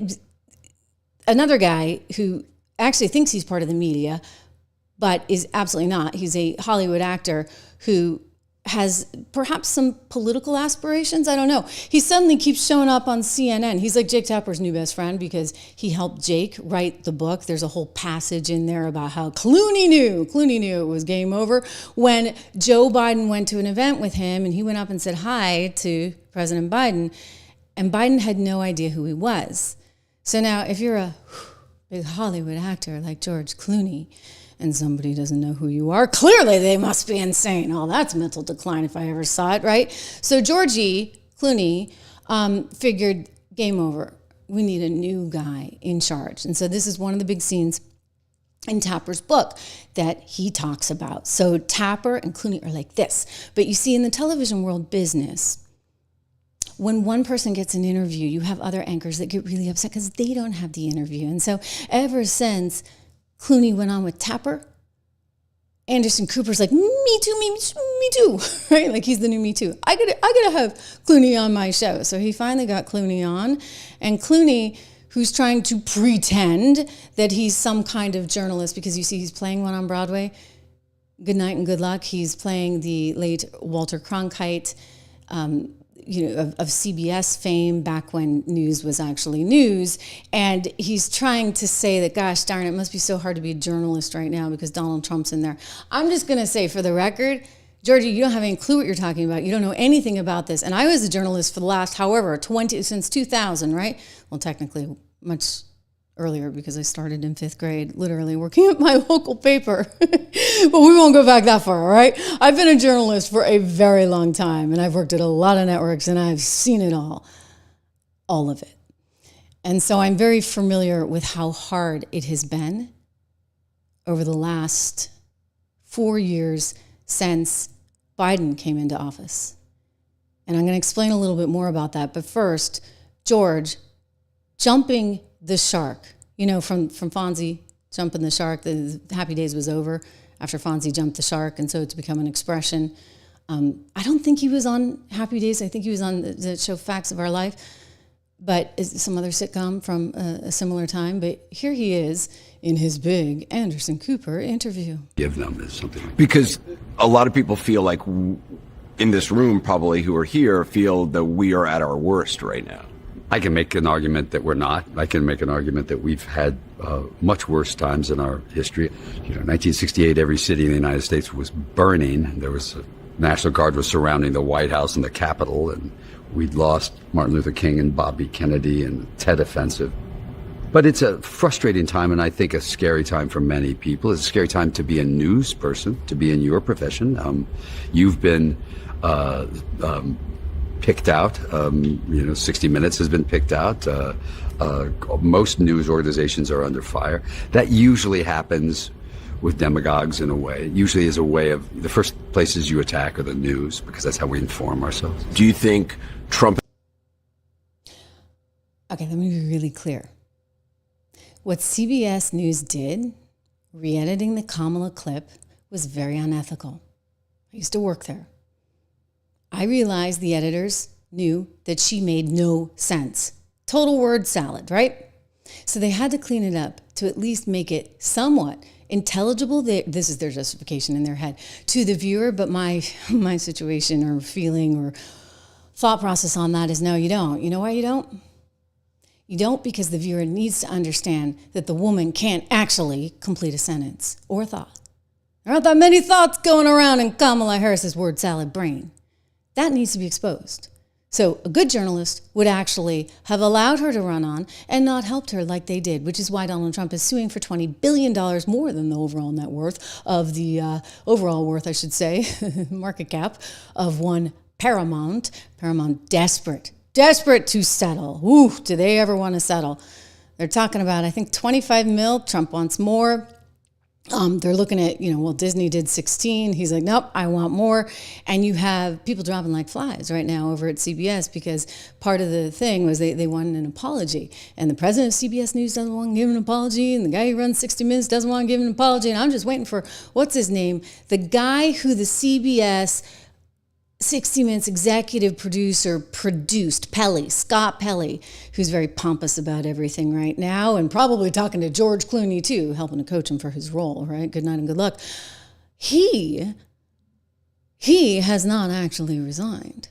guy who actually thinks he's part of the media, but is absolutely not. He's a Hollywood actor who has perhaps some political aspirations. I don't know. He suddenly keeps showing up on CNN. He's like Jake Tapper's new best friend because he helped Jake write the book. There's a whole passage in there about how Clooney knew it was game over when Joe Biden went to an event with him and he went up and said hi to President Biden, and Biden had no idea who he was. So now if you're a big Hollywood actor like George Clooney and somebody doesn't know who you are, clearly they must be insane. Oh, that's mental decline if I ever saw it, right? So Georgie Clooney figured, game over. We need a new guy in charge. And so this is one of the big scenes in Tapper's book that he talks about. So Tapper and Clooney are like this. But you see, in the television world business, when one person gets an interview, you have other anchors that get really upset because they don't have the interview. And so ever since Clooney went on with Tapper, Anderson Cooper's like, me too, right? Like, he's the new Me Too. I gotta have Clooney on my show. So he finally got Clooney on, and Clooney, who's trying to pretend that he's some kind of journalist, because you see he's playing one on Broadway, Good Night and Good Luck. He's playing the late Walter Cronkite, of CBS fame back when news was actually news. And he's trying to say that, gosh darn, it must be so hard to be a journalist right now because Donald Trump's in there. I'm just going to say, for the record, Georgie, you don't have any clue what you're talking about. You don't know anything about this. And I was a journalist for the last, since 2000, right? Well, technically much earlier, because I started in 5th grade, literally working at my local paper. But we won't go back that far, all right? I've been a journalist for a very long time, and I've worked at a lot of networks, and I've seen it all of it. And so I'm very familiar with how hard it has been over the last 4 years since Biden came into office. And I'm going to explain a little bit more about that. But first, George jumping the shark, from Fonzie jumping the shark, the Happy Days was over after Fonzie jumped the shark, and so it's become an expression. I don't think he was on Happy Days. I think he was on the show Facts of Our Life, but it's some other sitcom from a similar time. But here he is in his big Anderson Cooper interview. Give them is something. Because a lot of people feel like, in this room probably who are here, feel that we are at our worst right now. I can make an argument that we're not. I can make an argument that we've had much worse times in our history. 1968, every city in the United States was burning. There was a National Guard was surrounding the White House and the Capitol, and we'd lost Martin Luther King and Bobby Kennedy and the Tet Offensive. But it's a frustrating time, and I think a scary time for many people. It's a scary time to be a news person, to be in your profession. You've been picked out. 60 Minutes has been picked out. Most news organizations are under fire. That usually happens with demagogues in a way. It usually is a way of, the first places you attack are the news, because that's how we inform ourselves. Do you think Trump... Okay, let me be really clear. What CBS News did, re-editing the Kamala clip, was very unethical. I used to work there. I realized the editors knew that she made no sense. Total word salad, right? So they had to clean it up to at least make it somewhat intelligible. This is their justification in their head to the viewer, but my situation or feeling or thought process on that is no, you don't. You know why you don't? You don't, because the viewer needs to understand that the woman can't actually complete a sentence or a thought. There aren't that many thoughts going around in Kamala Harris's word salad brain. That needs to be exposed. So a good journalist would actually have allowed her to run on and not helped her like they did, which is why Donald Trump is suing for $20 billion more than the overall net worth of the overall worth, I should say, market cap of one Paramount. Paramount desperate to settle. Ooh, do they ever want to settle? They're talking about, I think, 25 mil. Trump wants more. They're looking at, Disney did 16. He's like, nope, I want more. And you have people dropping like flies right now over at CBS because part of the thing was they wanted an apology. And the president of CBS News doesn't want to give an apology. And the guy who runs 60 Minutes doesn't want to give an apology. And I'm just waiting for, what's his name? The guy who the CBS 60 Minutes executive producer produced, Scott Pelley, who's very pompous about everything right now and probably talking to George Clooney too, helping to coach him for his role, right? Good night and good luck. He has not actually resigned.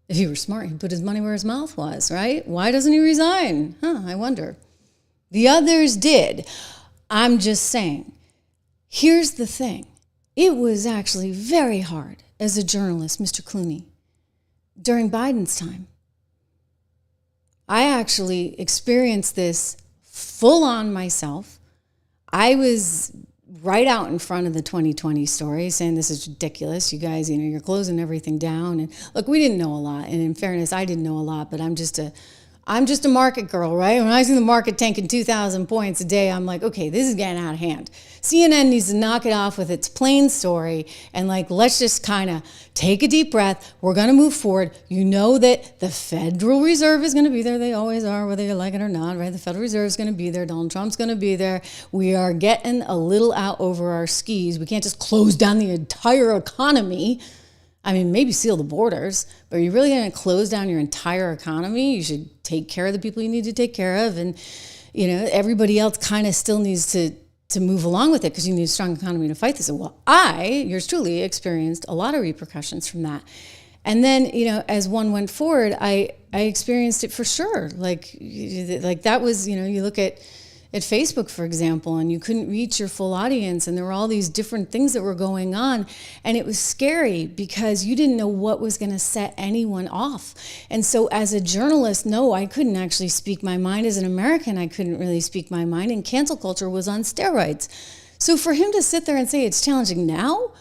If he were smart, he'd put his money where his mouth was, right? Why doesn't he resign? I wonder. The others did. I'm just saying, here's the thing. It was actually very hard as a journalist, Mr. Clooney, during Biden's time. I actually experienced this full on myself. I was right out in front of the 2020 story saying this is ridiculous. You guys, you're closing everything down. And look, we didn't know a lot. And in fairness, I didn't know a lot, but I'm just a market girl, right? When I see the market tanking 2,000 points a day, I'm like, okay, this is getting out of hand. CNN needs to knock it off with its plain story and let's just kind of take a deep breath. We're going to move forward. You know that the Federal Reserve is going to be there. They always are, whether you like it or not, right? The Federal Reserve is going to be there. Donald Trump's going to be there. We are getting a little out over our skis. We can't just close down the entire economy. I mean, maybe seal the borders, but are you really going to close down your entire economy? You should take care of the people you need to take care of. And, everybody else kind of still needs to move along with it because you need a strong economy to fight this. Well, yours truly, experienced a lot of repercussions from that. And then, as one went forward, I experienced it for sure. Like that was, you look at Facebook, for example, and you couldn't reach your full audience, and there were all these different things that were going on, and it was scary because you didn't know what was going to set anyone off. And so as a journalist, no, I couldn't actually speak my mind. As an American, I couldn't really speak my mind, and cancel culture was on steroids. So for him to sit there and say it's challenging now,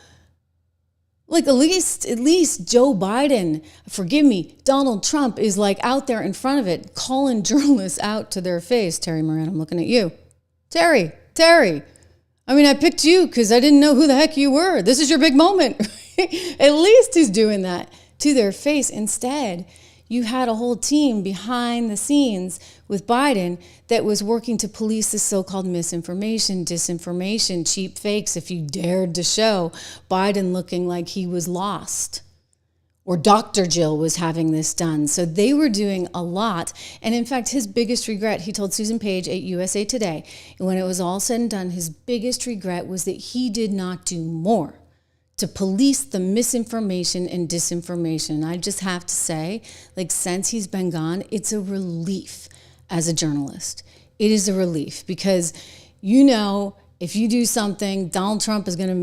at least Joe Biden, forgive me, Donald Trump is out there in front of it, calling journalists out to their face. Terry Moran, I'm looking at you. Terry. I mean, I picked you because I didn't know who the heck you were. This is your big moment. At least he's doing that to their face. Instead, you had a whole team behind the scenes with Biden that was working to police this so-called misinformation, disinformation, cheap fakes, if you dared to show Biden looking like he was lost. Or Dr. Jill was having this done. So they were doing a lot. And in fact, his biggest regret, he told Susan Page at USA Today, when it was all said and done, his biggest regret was that he did not do more to police the misinformation and disinformation. I just have to say, since he's been gone, it's a relief as a journalist. It is a relief because, if you do something, Donald Trump is going to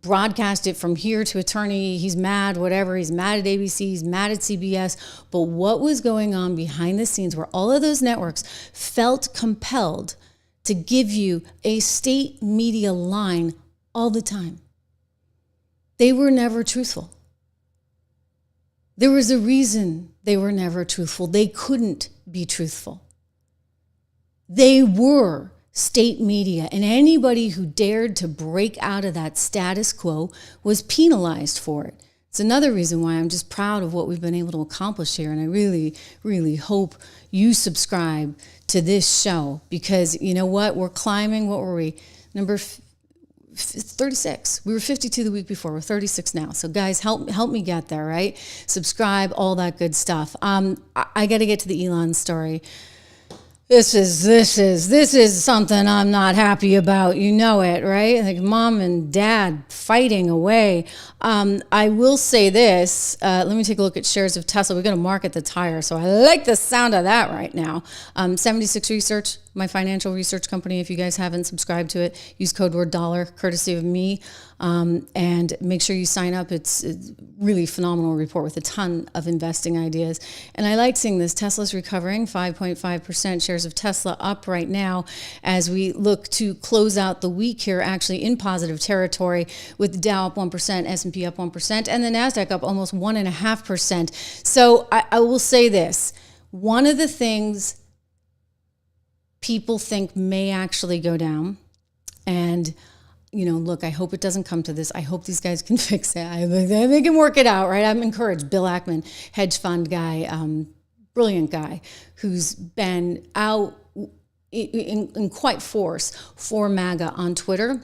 broadcast it from here to eternity. He's mad, whatever. He's mad at ABC. He's mad at CBS. But what was going on behind the scenes where all of those networks felt compelled to give you a state media line all the time? They were never truthful. There was a reason they were never truthful. They couldn't be truthful. They were state media, and anybody who dared to break out of that status quo was penalized for it. It's another reason why I'm just proud of what we've been able to accomplish here, and I really, really hope you subscribe to this show because you know what? We're climbing. What were we? Number 36. We were 52 the week before. We're 36 now. So guys, help me get there, right? Subscribe, all that good stuff. I got to get to the Elon story. This is something I'm not happy about. You know it, right? Like mom and dad fighting away. I will say this. Let me take a look at shares of Tesla. We're going to market the tire, so I like the sound of that right now. 76 Research, my financial research company. If you guys haven't subscribed to it, use code word dollar, courtesy of me, and make sure you sign up. It's a really phenomenal report with a ton of investing ideas. And I like seeing this. Tesla's recovering 5.5%. Shares of Tesla up right now as we look to close out the week here, actually in positive territory, with the Dow up 1%, S&P up 1%, and the NASDAQ up almost 1.5%. So I will say this. One of the things people think may actually go down, and look, I hope it doesn't come to this. I hope these guys can fix it. They can work it out, right? I'm encouraged. Bill Ackman, hedge fund guy, brilliant guy, who's been out in quite force for MAGA on Twitter.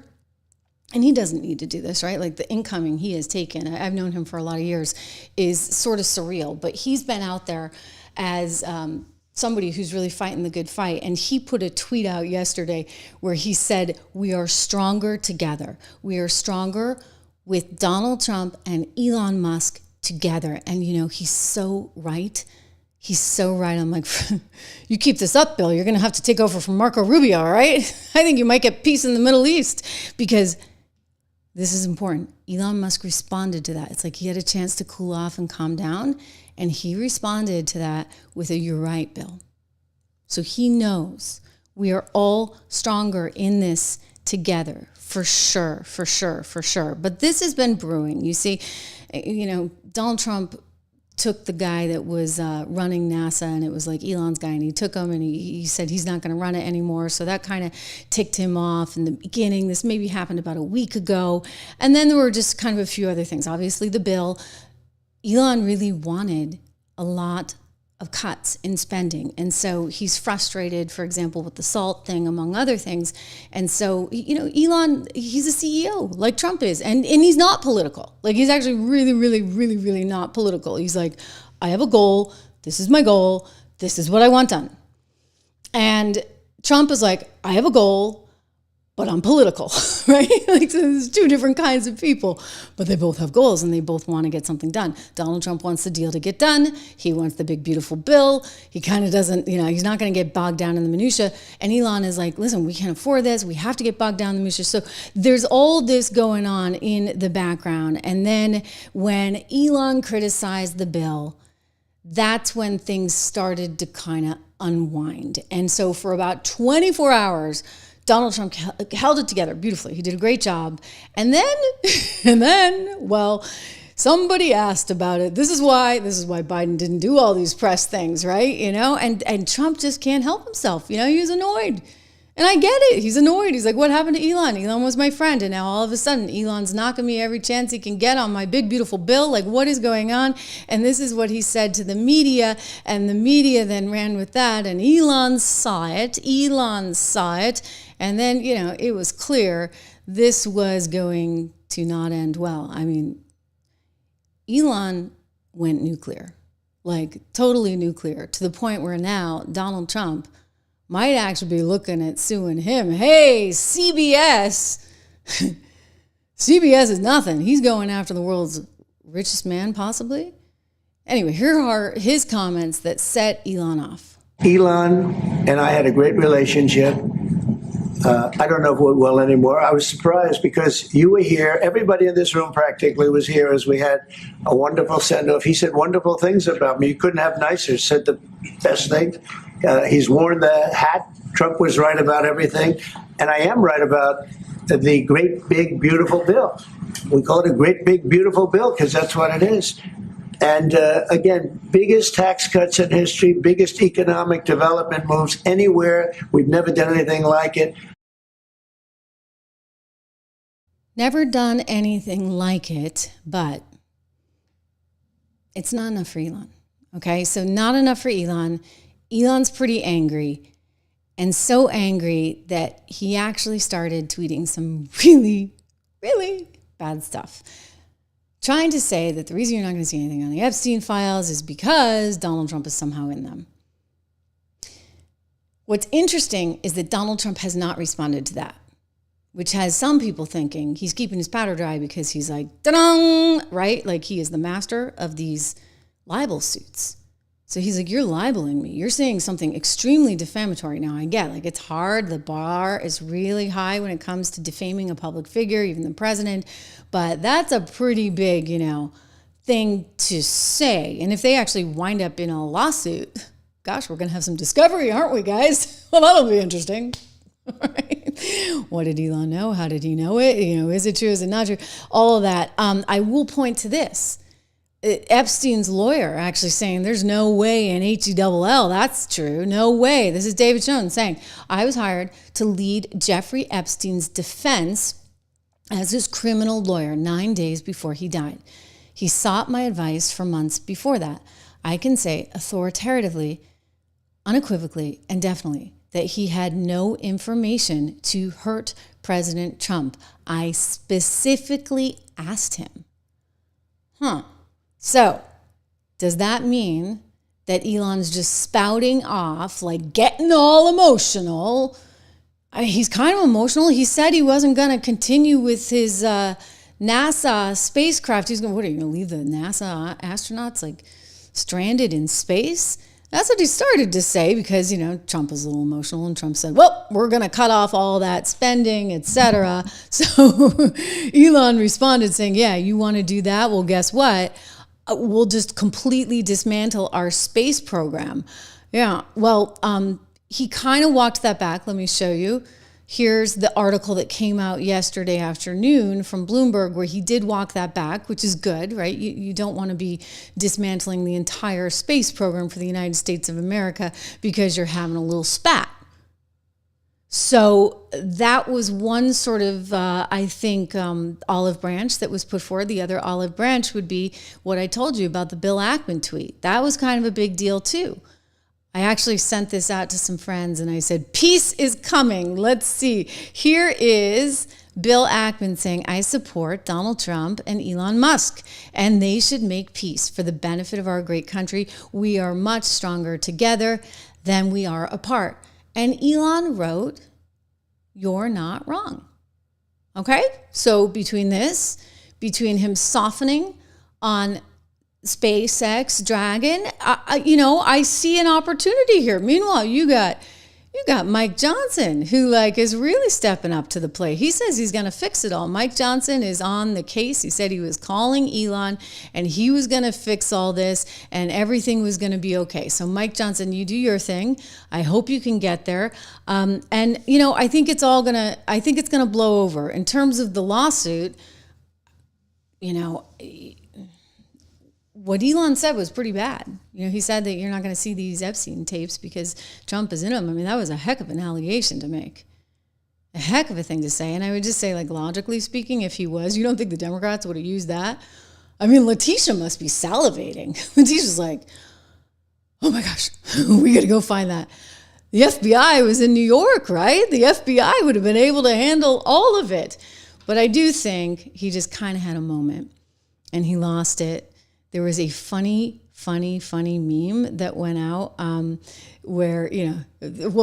And he doesn't need to do this, right? Like the incoming he has taken, I've known him for a lot of years, is sort of surreal. But he's been out there as somebody who's really fighting the good fight. And he put a tweet out yesterday where he said, "We are stronger together. We are stronger with Donald Trump and Elon Musk together." And, he's so right. He's so right. I'm like, you keep this up, Bill, you're going to have to take over from Marco Rubio, all right? I think you might get peace in the Middle East, because this is important. Elon Musk responded to that. It's like he had a chance to cool off and calm down, and he responded to that with a "you're right, Bill." So he knows we are all stronger in this together, for sure, for sure, for sure. But this has been brewing. You see, Donald Trump took the guy that was running NASA, and it was like Elon's guy, and he took him and he said he's not going to run it anymore. So that kind of ticked him off in the beginning. This maybe happened about a week ago. And then there were just kind of a few other things. Obviously the bill. Elon really wanted a lot of cuts in spending. And so he's frustrated, for example, with the SALT thing, among other things. And so, Elon, he's a CEO like Trump is. And he's not political. Like, he's actually really, really, really, really not political. He's like, I have a goal. This is my goal. This is what I want done. And Trump is like, I have a goal, but I'm political, right? Like, so there's two different kinds of people, but they both have goals and they both want to get something done. Donald Trump wants the deal to get done. He wants the big, beautiful bill. He kind of doesn't, he's not going to get bogged down in the minutia. And Elon is like, listen, we can't afford this. We have to get bogged down in the minutia. So there's all this going on in the background. And then when Elon criticized the bill, that's when things started to kind of unwind. And so for about 24 hours, Donald Trump held it together beautifully. He did a great job. And then, well, somebody asked about it. This is why Biden didn't do all these press things, right? And Trump just can't help himself. He was annoyed. And I get it. He's annoyed. He's like, what happened to Elon? Elon was my friend. And now all of a sudden, Elon's knocking me every chance he can get on my big, beautiful bill. Like, what is going on? And this is what he said to the media. And the media then ran with that. And Elon saw it. And then, it was clear this was going to not end well. I mean, Elon went nuclear, like totally nuclear, to the point where now Donald Trump might actually be looking at suing him. Hey, CBS. CBS is nothing. He's going after the world's richest man, possibly. Anyway, here are his comments that set Elon off. Elon and I had a great relationship. I don't know if we will anymore. I was surprised because you were here. Everybody in this room practically was here as we had a wonderful send-off. He said wonderful things about me. You couldn't have nicer. Said the best thing. He's worn the hat. Trump was right about everything. And I am right about the great, big, beautiful bill. We call it a great, big, beautiful bill because that's what it is. And again, biggest tax cuts in history, biggest economic development moves anywhere. We've never done anything like it. Never done anything like it, but it's not enough for Elon. Okay, so not enough for Elon. Elon's pretty angry, and so angry that he actually started tweeting some really, really bad stuff, trying to say that the reason you're not going to see anything on the Epstein files is because Donald Trump is somehow in them. What's interesting is that Donald Trump has not responded to that, which has some people thinking he's keeping his powder dry because he's like, da-dong, right? Like he is the master of these libel suits. So he's like, you're libeling me. You're saying something extremely defamatory. Now I get, like, it's hard. The bar is really high when it comes to defaming a public figure, even the president. But that's a pretty big, thing to say. And if they actually wind up in a lawsuit, gosh, we're going to have some discovery, aren't we, guys? Well, that'll be interesting. Right? What did Elon know? How did he know it? Is it true? Is it not true? All of that. I will point to this. Epstein's lawyer actually saying there's no way in HELL that's true. No way. This is David Schoen saying, I was hired to lead Jeffrey Epstein's defense as his criminal lawyer 9 days before he died. He sought my advice for months before that. I can say authoritatively, unequivocally, and definitely that he had no information to hurt President Trump. I specifically asked him. So, does that mean that Elon's just spouting off, like getting all emotional? I mean, he's kind of emotional. He said he wasn't going to continue with his NASA spacecraft. He's going, what are you going to leave the NASA astronauts like stranded in space? That's what he started to say because, Trump was a little emotional and Trump said, well, we're going to cut off all that spending, etc. So Elon responded saying, yeah, you want to do that? Well, guess what? We'll just completely dismantle our space program. Yeah, well, he kind of walked that back. Let me show you. Here's the article that came out yesterday afternoon from Bloomberg where he did walk that back, which is good, right? You don't want to be dismantling the entire space program for the United States of America because you're having a little spat. So that was one sort of, olive branch that was put forward. The other olive branch would be what I told you about the Bill Ackman tweet. That was kind of a big deal too. I actually sent this out to some friends and I said, peace is coming. Let's see. Here is Bill Ackman saying, I support Donald Trump and Elon Musk, and they should make peace for the benefit of our great country. We are much stronger together than we are apart. And Elon wrote, you're not wrong. Okay? So between him softening on SpaceX Dragon, I see an opportunity here. Meanwhile, you got Mike Johnson, who is really stepping up to the plate. He says he's going to fix it all. Mike Johnson is on the case. He said he was calling Elon and he was going to fix all this and everything was going to be okay. So Mike Johnson, you do your thing. I hope you can get there. I think it's going to blow over. In terms of the lawsuit, what Elon said was pretty bad. He said that you're not going to see these Epstein tapes because Trump is in them. I mean, that was a heck of an allegation to make. A heck of a thing to say. And I would just say, logically speaking, if he was, you don't think the Democrats would have used that? I mean, Letitia must be salivating. Letitia's like, oh my gosh, we got to go find that. The FBI was in New York, right? The FBI would have been able to handle all of it. But I do think he just kind of had a moment and he lost it. There was a funny meme that went out where,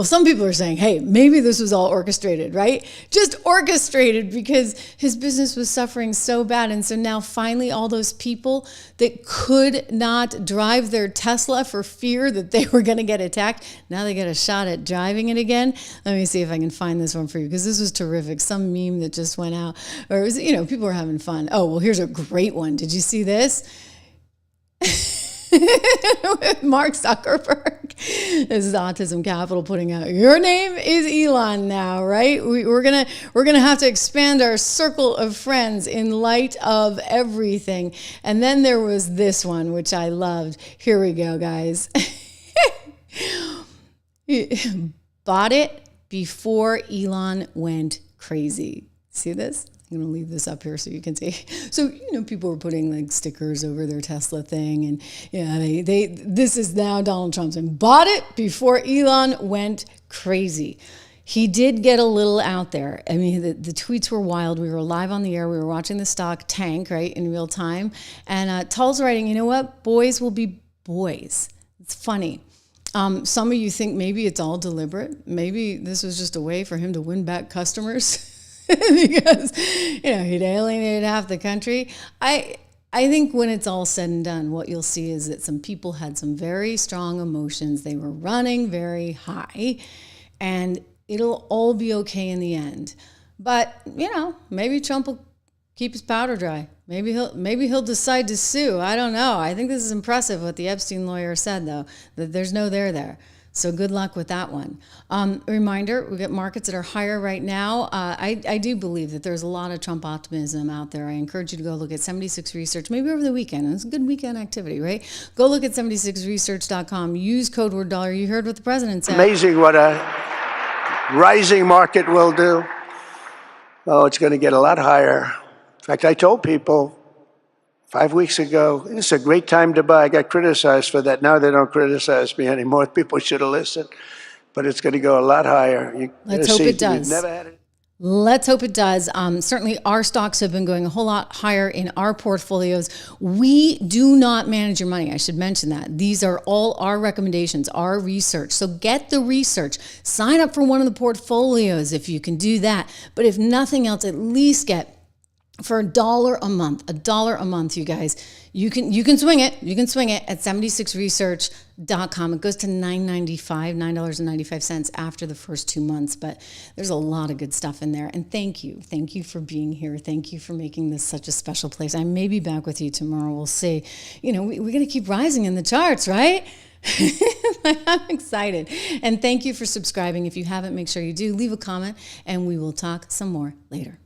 some people are saying, hey, maybe this was all orchestrated, right? Just orchestrated because his business was suffering so bad. And so now finally all those people that could not drive their Tesla for fear that they were going to get attacked, now they get a shot at driving it again. Let me see if I can find this one for you because this was terrific. Some meme that just went out, or it was, people were having fun. Oh, well, here's a great one. Did you see this? Mark Zuckerberg. This is Autism Capital putting out, your name is Elon now, right? We're gonna have to expand our circle of friends in light of everything. And then there was this one, which I loved. Here we go, guys. Bought it before Elon went crazy. See this? I'm going to leave this up here so you can see. So, people were putting stickers over their Tesla thing. And this is now Donald Trump saying, bought it before Elon went crazy. He did get a little out there. I mean, the tweets were wild. We were live on the air. We were watching the stock tank, right, in real time. And Tull's writing, you know what? Boys will be boys. It's funny. Some of you think maybe it's all deliberate. Maybe this was just a way for him to win back customers because, he'd alienated half the country. I think when it's all said and done, what you'll see is that some people had some very strong emotions. They were running very high, and it'll all be okay in the end. But, maybe Trump will keep his powder dry. Maybe he'll decide to sue. I don't know. I think this is impressive what the Epstein lawyer said, though, that there's no there. So good luck with that one. Reminder, we got markets that are higher right now. I do believe that there's a lot of Trump optimism out there. I encourage you to go look at 76 Research, maybe over the weekend. It's a good weekend activity, right? Go look at 76research.com. Use code word dollar. You heard what the president said. Amazing what a rising market will do. Oh, it's going to get a lot higher. In fact, I told people 5 weeks ago, it's a great time to buy. I got criticized for that. Now they don't criticize me anymore. People should have listened. But it's going to go a lot higher. Let's hope it does. Let's hope it does. Certainly our stocks have been going a whole lot higher in our portfolios. We do not manage your money. I should mention that. These are all our recommendations, our research. So get the research. Sign up for one of the portfolios if you can do that. But if nothing else, at least get for $1 a month, you guys. You can swing it. You can swing it at 76research.com. It goes to $9.95 after the first 2 months, but there's a lot of good stuff in there. And thank you for being here. Thank you for making this such a special place. I may be back with you tomorrow. We'll see. We're going to keep rising in the charts, right? I'm excited. And thank you for subscribing. If you haven't, make sure you do. Leave a comment, and we will talk some more later.